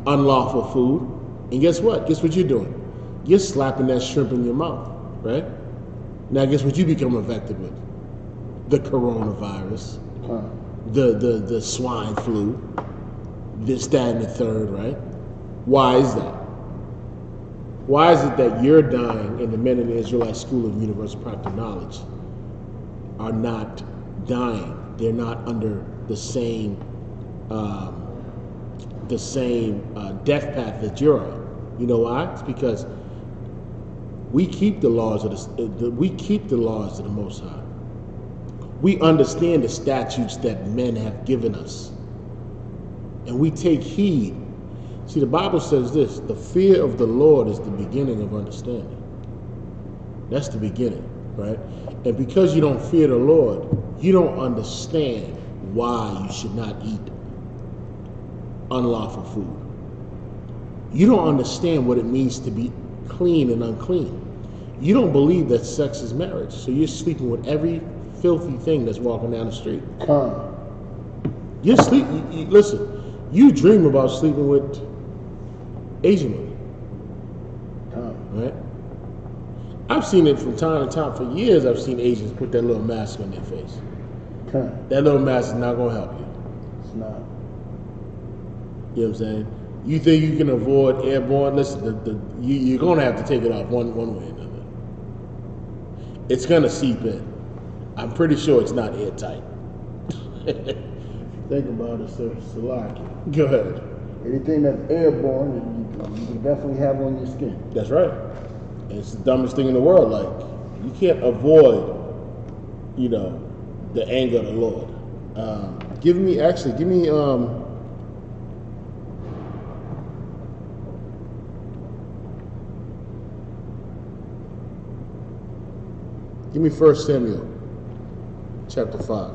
A: unlawful food, and guess what? Guess what you're doing? You're slapping that shrimp in your mouth, right? Now, guess what you become infected with? The coronavirus, the swine flu, this, that, and the third, right? Why is that? Why is it that you're dying and the men in the Israelite School of Universal Practical Knowledge are not dying? They're not under the same death path that you're on. You know why? It's because we keep the laws of the laws of the Most High. We understand the statutes that men have given us, and we take heed. See, the Bible says this: the fear of the Lord is the beginning of understanding. That's the beginning, right? And because you don't fear the Lord, you don't understand why you should not eat unlawful food. You don't understand what it means to be clean and unclean. You don't believe that sex is marriage, so you're sleeping with every filthy thing that's walking down the street. Listen, you dream about sleeping with Asian women, right? I've seen it from time to time. For years, I've seen Asians put that little mask on their face.
B: Okay.
A: That little mask is not going to help you.
B: It's not.
A: You know what I'm saying? You think you can avoid airborne? Listen, you're going to have to take it off one way or another. It's going to seep in. I'm pretty sure it's not airtight.
B: Think about it, sir. Salaki.
A: Go ahead.
B: Anything that's airborne, you can definitely have on your skin.
A: That's right. And it's the dumbest thing in the world. Like, you can't avoid, the anger of the Lord. Give me Give me 1 Samuel, chapter 5.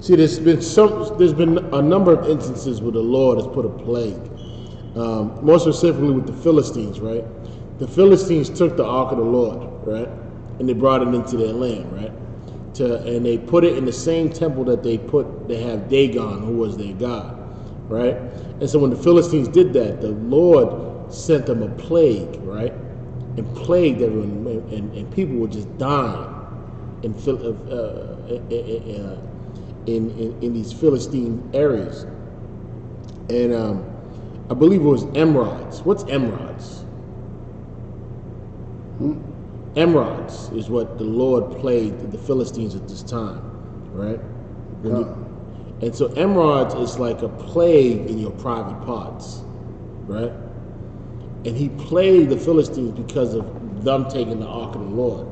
A: See, there's been a number of instances where the Lord has put a plague. More specifically with the Philistines, right? The Philistines took the Ark of the Lord, right? And they brought it into their land, right? And they put it in the same temple that they have Dagon, who was their god, right? And so when the Philistines did that, the Lord sent them a plague, right? And plagued everyone, and people were just dying in these Philistine areas. And I believe it was emeralds. What's emeralds? Emeralds is what the Lord plagued the Philistines at this time, right? And so emeralds is like a plague in your private parts, right? And he plagued the Philistines because of them taking the Ark of the Lord.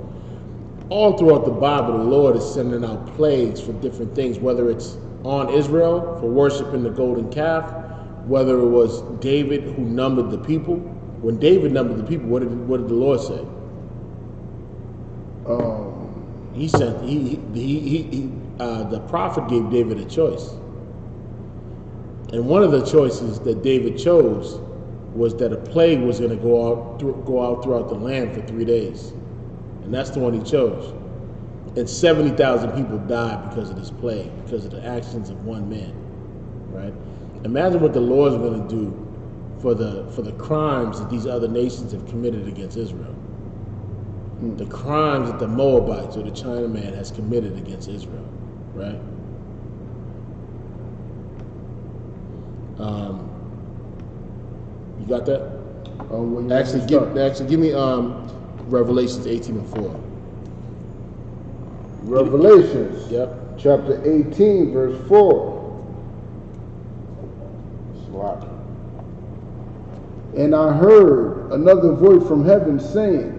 A: All throughout the Bible, the Lord is sending out plagues for different things, whether it's on Israel for worshiping the golden calf, whether it was David who numbered the people. When David numbered the people, what did the Lord say? He said the prophet gave David a choice, and one of the choices that David chose was that a plague was going to go out throughout the land for 3 days, and that's the one he chose. And 70,000 people died because of this plague, because of the actions of one man. Right? Imagine what the Lord's going to do for the crimes that these other nations have committed against Israel. The crimes that the Moabites or the Chinaman has committed against Israel, right? You got that? Actually, give me Revelations 18:4.
B: Revelations,
A: Yep.
B: chapter 18, verse 4. And I heard another voice from heaven saying,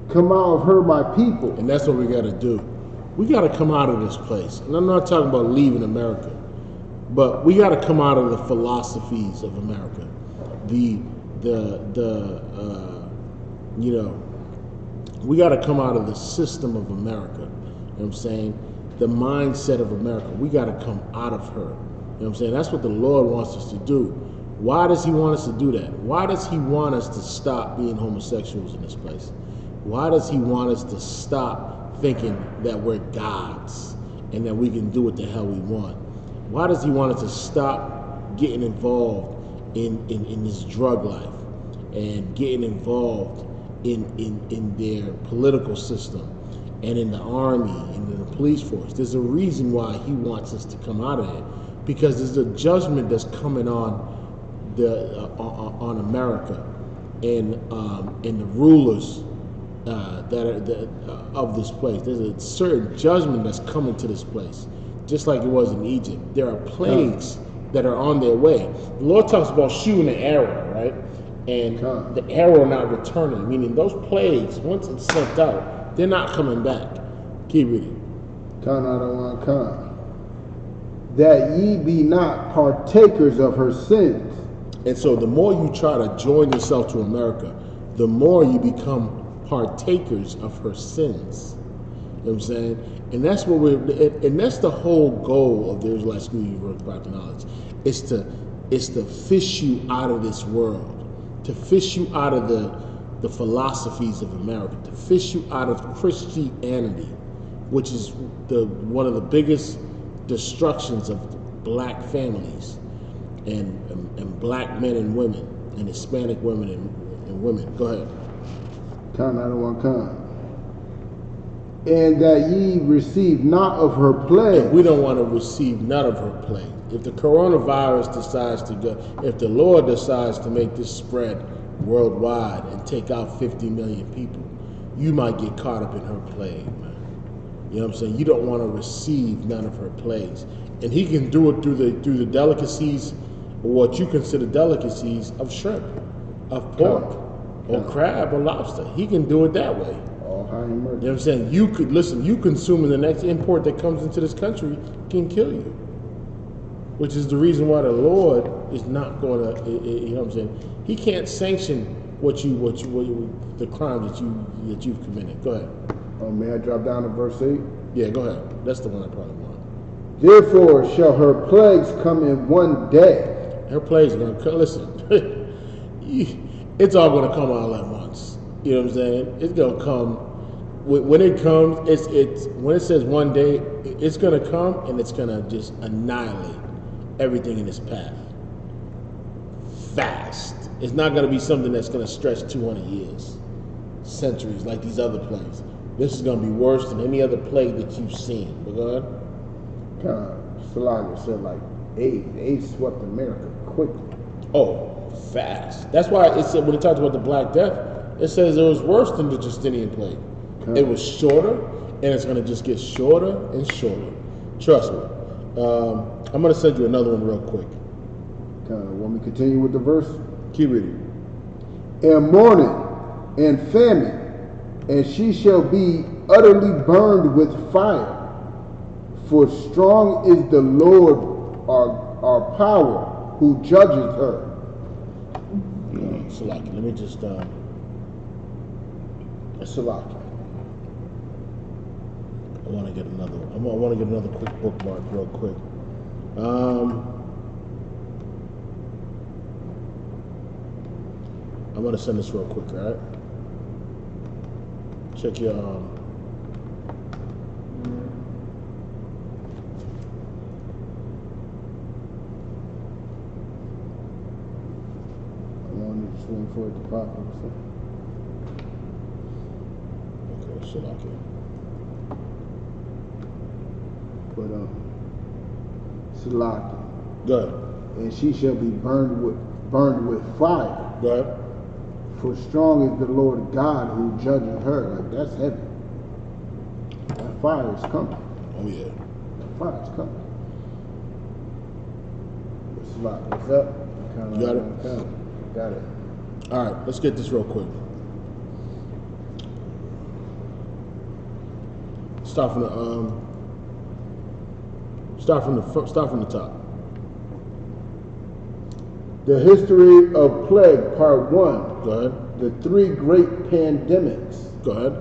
B: "Come out of her, my people."
A: And that's what we got to do. We got to come out of this place. And I'm not talking about leaving America, but we got to come out of the philosophies of America. We got to come out of the system of America. You know what I'm saying? The mindset of America. We got to come out of her. You know what I'm saying? That's what the Lord wants us to do. Why does he want us to do that? Why does he want us to stop being homosexuals in this place? Why does he want us to stop thinking that we're gods and that we can do what the hell we want? Why does he want us to stop getting involved in this drug life and getting involved in their political system and in the army and in the police force? There's a reason why he wants us to come out of it, because there's a judgment that's coming on America and the rulers of this place. There's a certain judgment that's coming to this place, just like it was in Egypt. There are plagues that are on their way. The Lord talks about shooting an arrow, right? And the arrow not returning, meaning those plagues, once it's sent out, they're not coming back. Keep reading.
B: That ye be not partakers of her sins.
A: And so the more you try to join yourself to America, the more you become partakers of her sins. You know what I'm saying? And that's that's the whole goal of the Israelite School of Universal Practical Knowledge. It's to fish you out of this world, to fish you out of the philosophies of America, to fish you out of Christianity, which is one of the biggest destructions of black families and black men and women and Hispanic women and women. Go ahead.
B: Con, I don't want con. And that ye receive not of her plague.
A: And we don't want to receive none of her plague. If the coronavirus decides to go, if the Lord decides to make this spread worldwide and take out 50 million people, you might get caught up in her plague, man. You know what I'm saying? You don't want to receive none of her plagues. And he can do it through the delicacies, or what you consider delicacies of shrimp, of pork, or crab or lobster. He can do it that way.
B: All high and murder.
A: You know what I'm saying? You could listen, you consuming the next import that comes into this country can kill you. Which is the reason why the Lord is not going to, you know what I'm saying? He can't sanction the crimes that you've committed. Go ahead.
B: Oh, may I drop down to verse 8?
A: Yeah, go ahead. That's the one I probably want.
B: Therefore shall her plagues come in one day.
A: Her plagues are going to come. Listen, it's all going to come all at once. You know what I'm saying? It's going to come. When it comes, it's when it says one day, it's going to come and it's going to just annihilate everything in its path. Fast. It's not going to be something that's going to stretch 200 years, centuries, like these other plagues. This is going to be worse than any other plague that you've seen. But go ahead.
B: Salaga said like AIDS swept America quickly.
A: Oh, fast. That's why it said, when it talks about the Black Death, it says it was worse than the Justinian plague. It was shorter, and it's going to just get shorter and shorter. Trust me. I'm going to send you another one real quick.
B: Want me to continue with the verse?
A: Keep reading.
B: And mourning and famine, and she shall be utterly burned with fire. For strong is the Lord our power, who judges her.
A: Salaki, let me just Salaki. I want to get another quick bookmark real quick. I'm gonna send this real quick, all right? Check your
B: Just waiting for it to pop up.
A: Okay, Salaki.
B: But Salaki.
A: Go ahead.
B: And she shall be burned with fire.
A: Go ahead.
B: For strong is the Lord God who judges her. Like, that's heavy. That fire is coming.
A: Oh yeah.
B: That fire is coming. Salaki, what's up?
A: You got it?
B: Got it.
A: All right, let's get this real quick. Start from the top.
B: The history of plague, part 1.
A: Go ahead.
B: The 3 great pandemics.
A: Go ahead.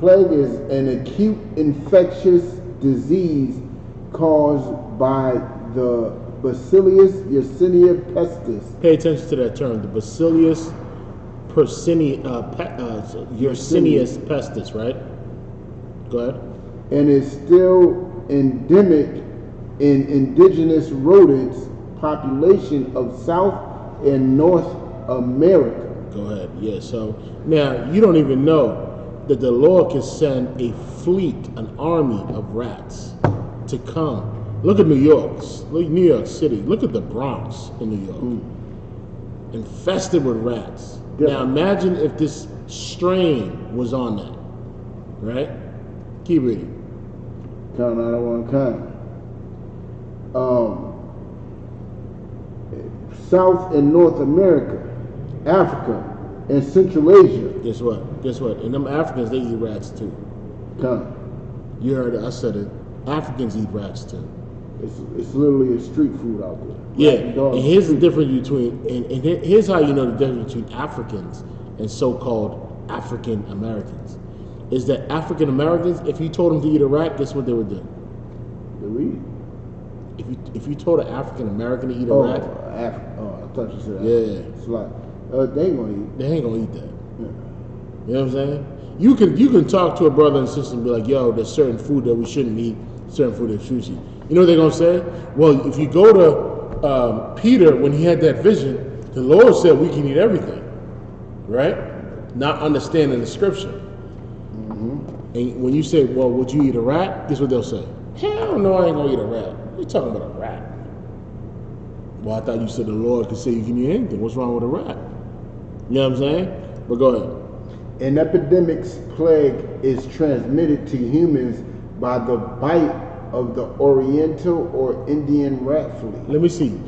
B: Plague is an acute infectious disease caused by the Bacillus Yersinia pestis.
A: Pay attention to that term, the Bacillus Yersinia pestis, right? Go ahead.
B: And is still endemic in indigenous rodents population of South and North America.
A: Go ahead. Yeah, so now you don't even know that the Lord can send a fleet, an army of rats to come. Look at New York. Look at New York City. Look at the Bronx in New York. Infested with rats.
B: Yeah.
A: Now imagine if this strain was on that. Right? Keep reading.
B: Count out of one kind. South and North America, Africa, and Central Asia.
A: Guess what? Guess what? And them Africans, they eat rats too.
B: Count.
A: You heard it. I said it. Africans eat rats too.
B: It's literally a street food out there.
A: Yeah, and here's the difference between, and here's how you know the difference between Africans and so-called African Americans. Is that African Americans, if you told them to eat a rat, guess what they would do?
B: They would eat.
A: If you told an African American to eat a rat,
B: I thought you said
A: yeah,
B: it's like they ain't gonna eat.
A: They ain't gonna eat that.
B: Yeah.
A: You know what I'm saying? You can talk to a brother and sister and be like, yo, there's certain food that we shouldn't eat, certain food that we should eat. You know what they're going to say? Well, if you go to Peter, when he had that vision, the Lord said we can eat everything, right? Not understanding the scripture. And when you say, well, would you eat a rat? Guess what they'll say? Hell no, I ain't going to eat a rat. What are you talking about a rat? Well, I thought you said the Lord could say you can eat anything. What's wrong with a rat? You know what I'm saying? But go ahead.
B: An epidemic's plague is transmitted to humans by the bite of the Oriental or Indian rat flea.
A: Let me see.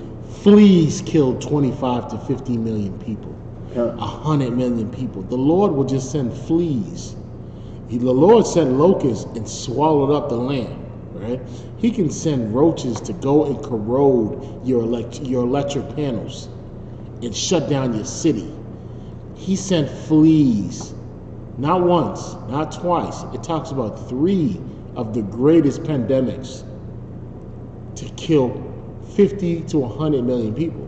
A: Fleas killed 25 to 50 million people. 100 million people. The Lord will just send fleas. The Lord sent locusts and swallowed up the land, right? He can send roaches to go and corrode your electric panels and shut down your city. He sent fleas, not once, not twice. It talks about 3 of the greatest pandemics to kill 50 to 100 million people.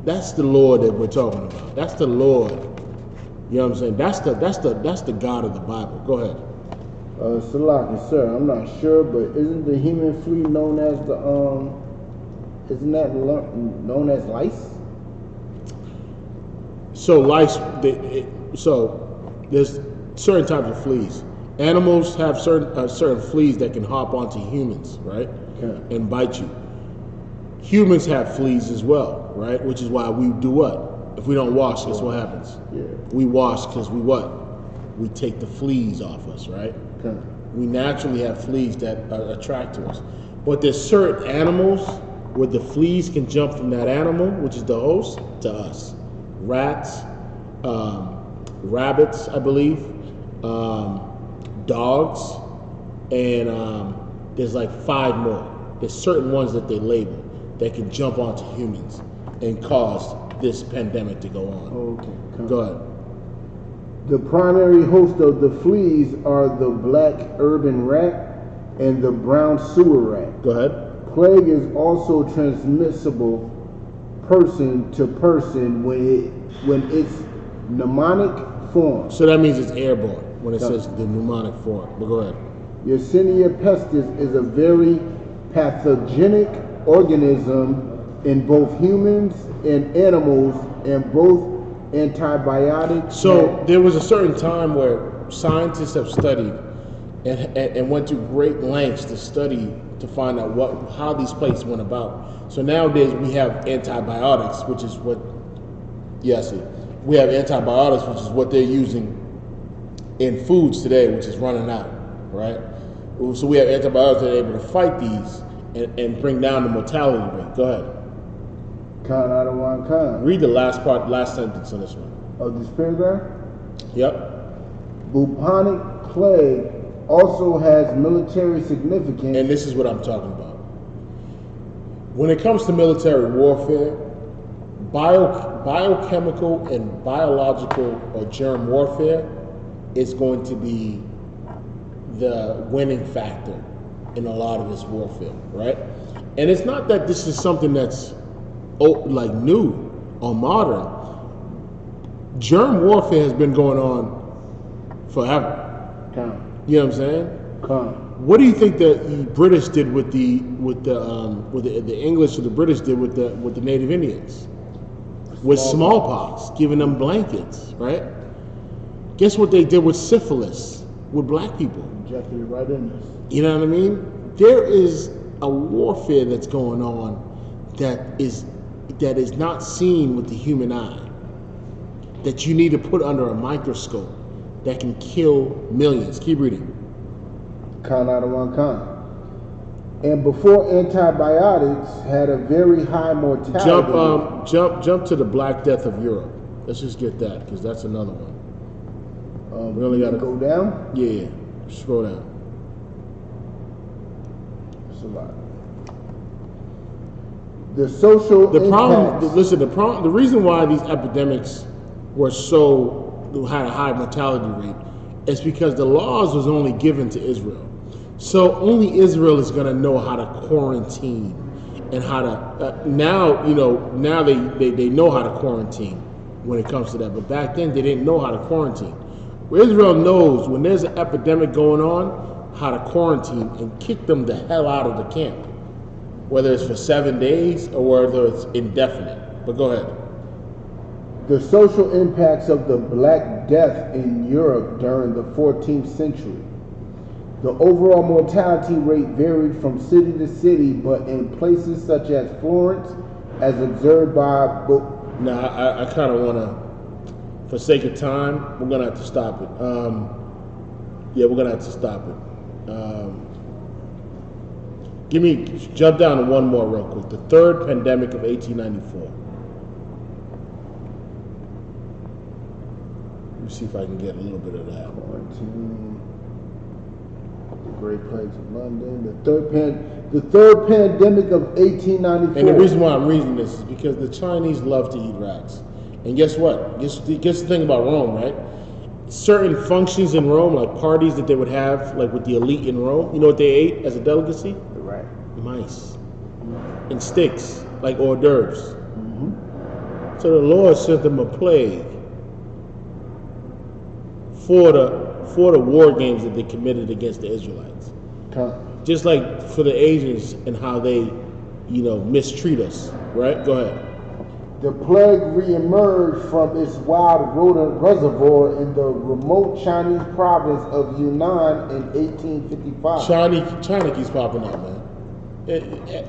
A: That's the Lord that we're talking about. That's the Lord. You know what I'm saying? That's the God of the Bible. Go ahead.
B: Salaki, sir, I'm not sure, but isn't the human flea known as isn't that known as lice?
A: So lice, so there's certain types of fleas. Animals have certain fleas that can hop onto humans, right?
B: Okay.
A: And bite you. Humans have fleas as well, right? Which is why we do what? If we don't wash, guess what happens?
B: Yeah.
A: We wash because we what? We take the fleas off us, right?
B: Okay.
A: We naturally have fleas that attract to us. But there's certain animals where the fleas can jump from that animal, which is the host, to us. Rats, rabbits, I believe, dogs, and there's like 5 more. There's certain ones that they label that can jump onto humans and cause this pandemic to go on.
B: Okay.
A: Go ahead.
B: The primary host of the fleas are the black urban rat and the brown sewer rat.
A: Go ahead.
B: Plague is also transmissible person to person when it's pneumonic form.
A: So that means it's airborne when it says the pneumonic form. But go ahead.
B: Yersinia pestis is a very pathogenic organism in both humans and animals, and both antibiotics.
A: So there was a certain time where scientists have studied and went to great lengths to study to find out how these plagues went about. So nowadays we have antibiotics, which is what we have antibiotics, which is what they're using in foods today, which is running out, right? So we have antibiotics that are able to fight these and bring down the mortality rate. Go ahead.
B: Khan out of one khan.
A: Read the last sentence on this one.
B: Of this paragraph?
A: Yep.
B: Bubonic plague also has military significance.
A: And this is what I'm talking about. When it comes to military warfare, biochemical and biological or germ warfare is going to be the winning factor in a lot of this warfare, right? And it's not that this is something that's like new or modern. Germ warfare has been going on forever. You know what I'm saying? What do you think the British did with the English or the British did with the Native Indians? With smallpox, giving them blankets, right? Guess what they did with syphilis with black people?
B: Injected it right in us.
A: You know what I mean? There is a warfare that's going on that is not seen with the human eye, that you need to put under a microscope, that can kill millions. Keep reading.
B: Khan out of one khan. And before antibiotics had a very high mortality.
A: Jump to the Black Death of Europe. Let's just get that, because that's another one. We only got to
B: go down.
A: Yeah, scroll down.
B: That's a lot. The social
A: problem. Listen, the reason why these epidemics had a high mortality rate is because the laws was only given to Israel. So only Israel is going to know how to quarantine and how to now they know how to quarantine when it comes to that. But back then they didn't know how to quarantine. Well, Israel knows when there's an epidemic going on how to quarantine and kick them the hell out of the camp, whether it's for 7 days or whether it's indefinite. But go ahead.
B: The social impacts of the Black Death in Europe during the 14th century. The overall mortality rate varied from city to city, but in places such as Florence, as observed by...
A: Now, I kind of want to, for sake of time, we're going to have to stop it. Yeah, we're going to have to stop it. Jump down to one more real quick. The third pandemic of 1894. Let me see if I can get a little bit of that.
B: Quarantine, the Great Plagues of London, the third pandemic of 1894.
A: And the reason why I'm reading this is because the Chinese love to eat rats. And guess what? Guess the thing about Rome, right? Certain functions in Rome, like parties that they would have, like with the elite in Rome, you know what they ate as a delicacy?
B: The rat.
A: Mice and sticks, like hors d'oeuvres.
B: Mm-hmm.
A: So the Lord sent them a plague for the war games that they committed against the Israelites. Just like for the Asians and how they, mistreat us, right? Go ahead.
B: The plague re-emerged from its wild rodent reservoir in the remote Chinese province of Yunnan in 1855.
A: China keeps popping up, man.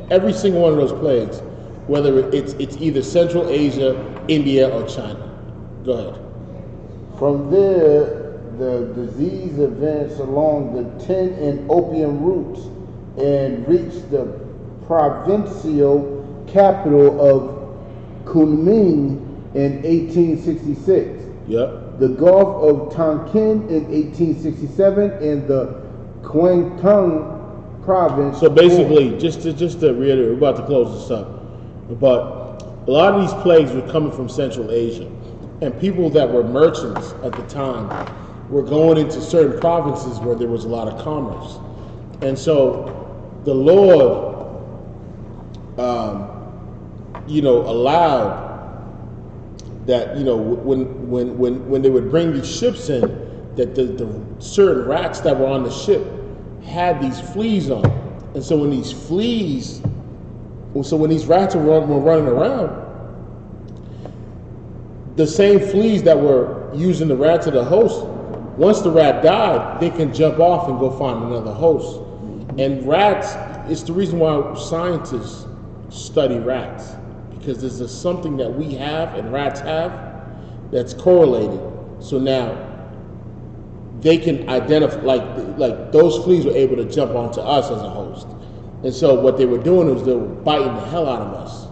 A: Every single one of those plagues, whether it's either Central Asia, India, or China. Go ahead.
B: From there, the disease advanced along the tin and opium routes and reached the provincial capital of Kunming in 1866.
A: Yep.
B: The Gulf of Tonkin in 1867 and the Guangdong province.
A: So basically, just to reiterate, we're about to close this up, but a lot of these plagues were coming from Central Asia, and people that were merchants at the time were going into certain provinces where there was a lot of commerce, and so the Lord, allowed that when they would bring these ships in, that the certain rats that were on the ship had these fleas on them. And so when these rats were running around, the same fleas that were using the rat to the host, once the rat died, they can jump off and go find another host. And rats, it's the reason why scientists study rats, because there's something that we have and rats have that's correlated. So now they can identify, like those fleas were able to jump onto us as a host. And so what they were doing was they were biting the hell out of us,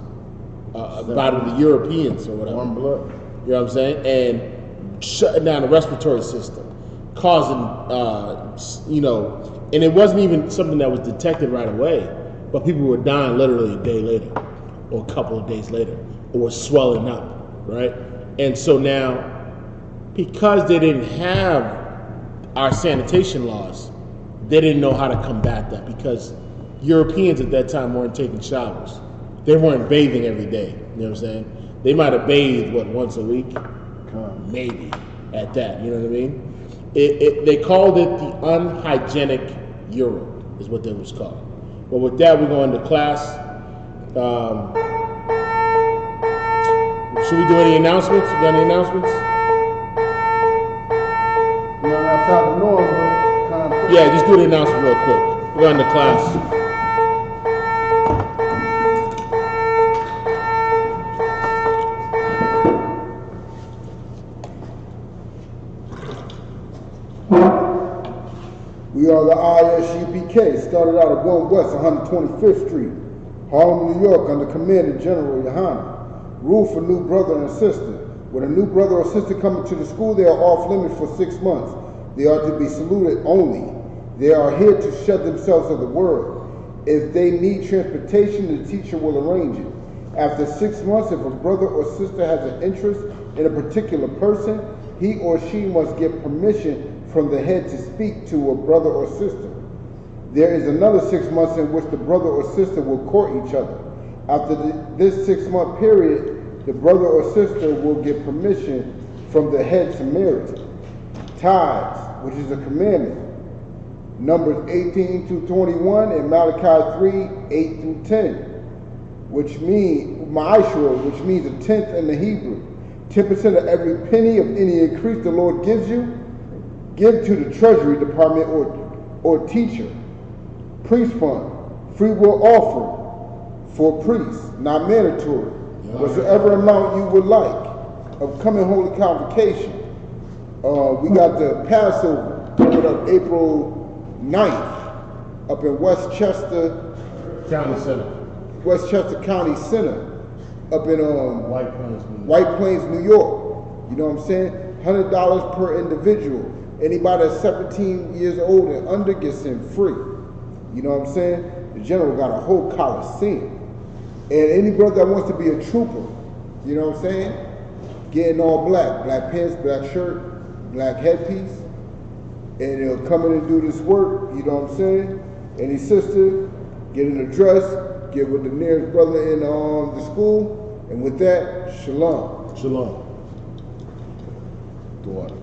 A: biting the Europeans or whatever.
B: Warm blood.
A: You know what I'm saying? And shutting down the respiratory system, causing, and it wasn't even something that was detected right away, but people were dying literally a day later or a couple of days later, or swelling up, right? And so now, because they didn't have our sanitation laws, they didn't know how to combat that, because Europeans at that time weren't taking showers. They weren't bathing every day, you know what I'm saying? They might have bathed, once a week? Maybe, at that, you know what I mean? They called it the unhygienic Europe, is what it was called. But with that, we're going to class. Should we do any announcements? You got any announcements?
B: Outside the norm, but kind of...
A: Yeah, just do the announcement real quick. We're going to class.
B: We are the ISUPK, started out at 1 West 125th Street, Harlem, New York, under Commander General Yohana. Rule for new brother and sister. When a new brother or sister coming to the school, they are off limits for 6 months. They are to be saluted only. They are here to shut themselves of the world. If they need transportation, the teacher will arrange it. After 6 months, if a brother or sister has an interest in a particular person, he or she must get permission from the head to speak to a brother or sister. There is another 6 months in which the brother or sister will court each other. After this 6 month period, the brother or sister will get permission from the head to marry. Tithes, which is a commandment. Numbers 18 through 21, and Malachi 3, 8 through 10, which means Ma'ashur, which means a tenth in the Hebrew. 10% of every penny of any increase the Lord gives you, give to the Treasury Department or teacher. Priest fund, free will offering for priests, not mandatory. Whatsoever amount you would like of coming holy convocation. We got the Passover coming up April 9th up in Westchester County Center up in White Plains, New York. You know what I'm saying? $100 per individual. Anybody that's 17 years old and under gets in free. You know what I'm saying? The general got a whole coliseum. And any brother that wants to be a trooper, you know what I'm saying? Getting all black pants, black shirt, black headpiece, and he'll come in and do this work, you know what I'm saying? Any sister, get in a dress, get with the nearest brother in the school, and with that, shalom.
A: Shalom. Daughter.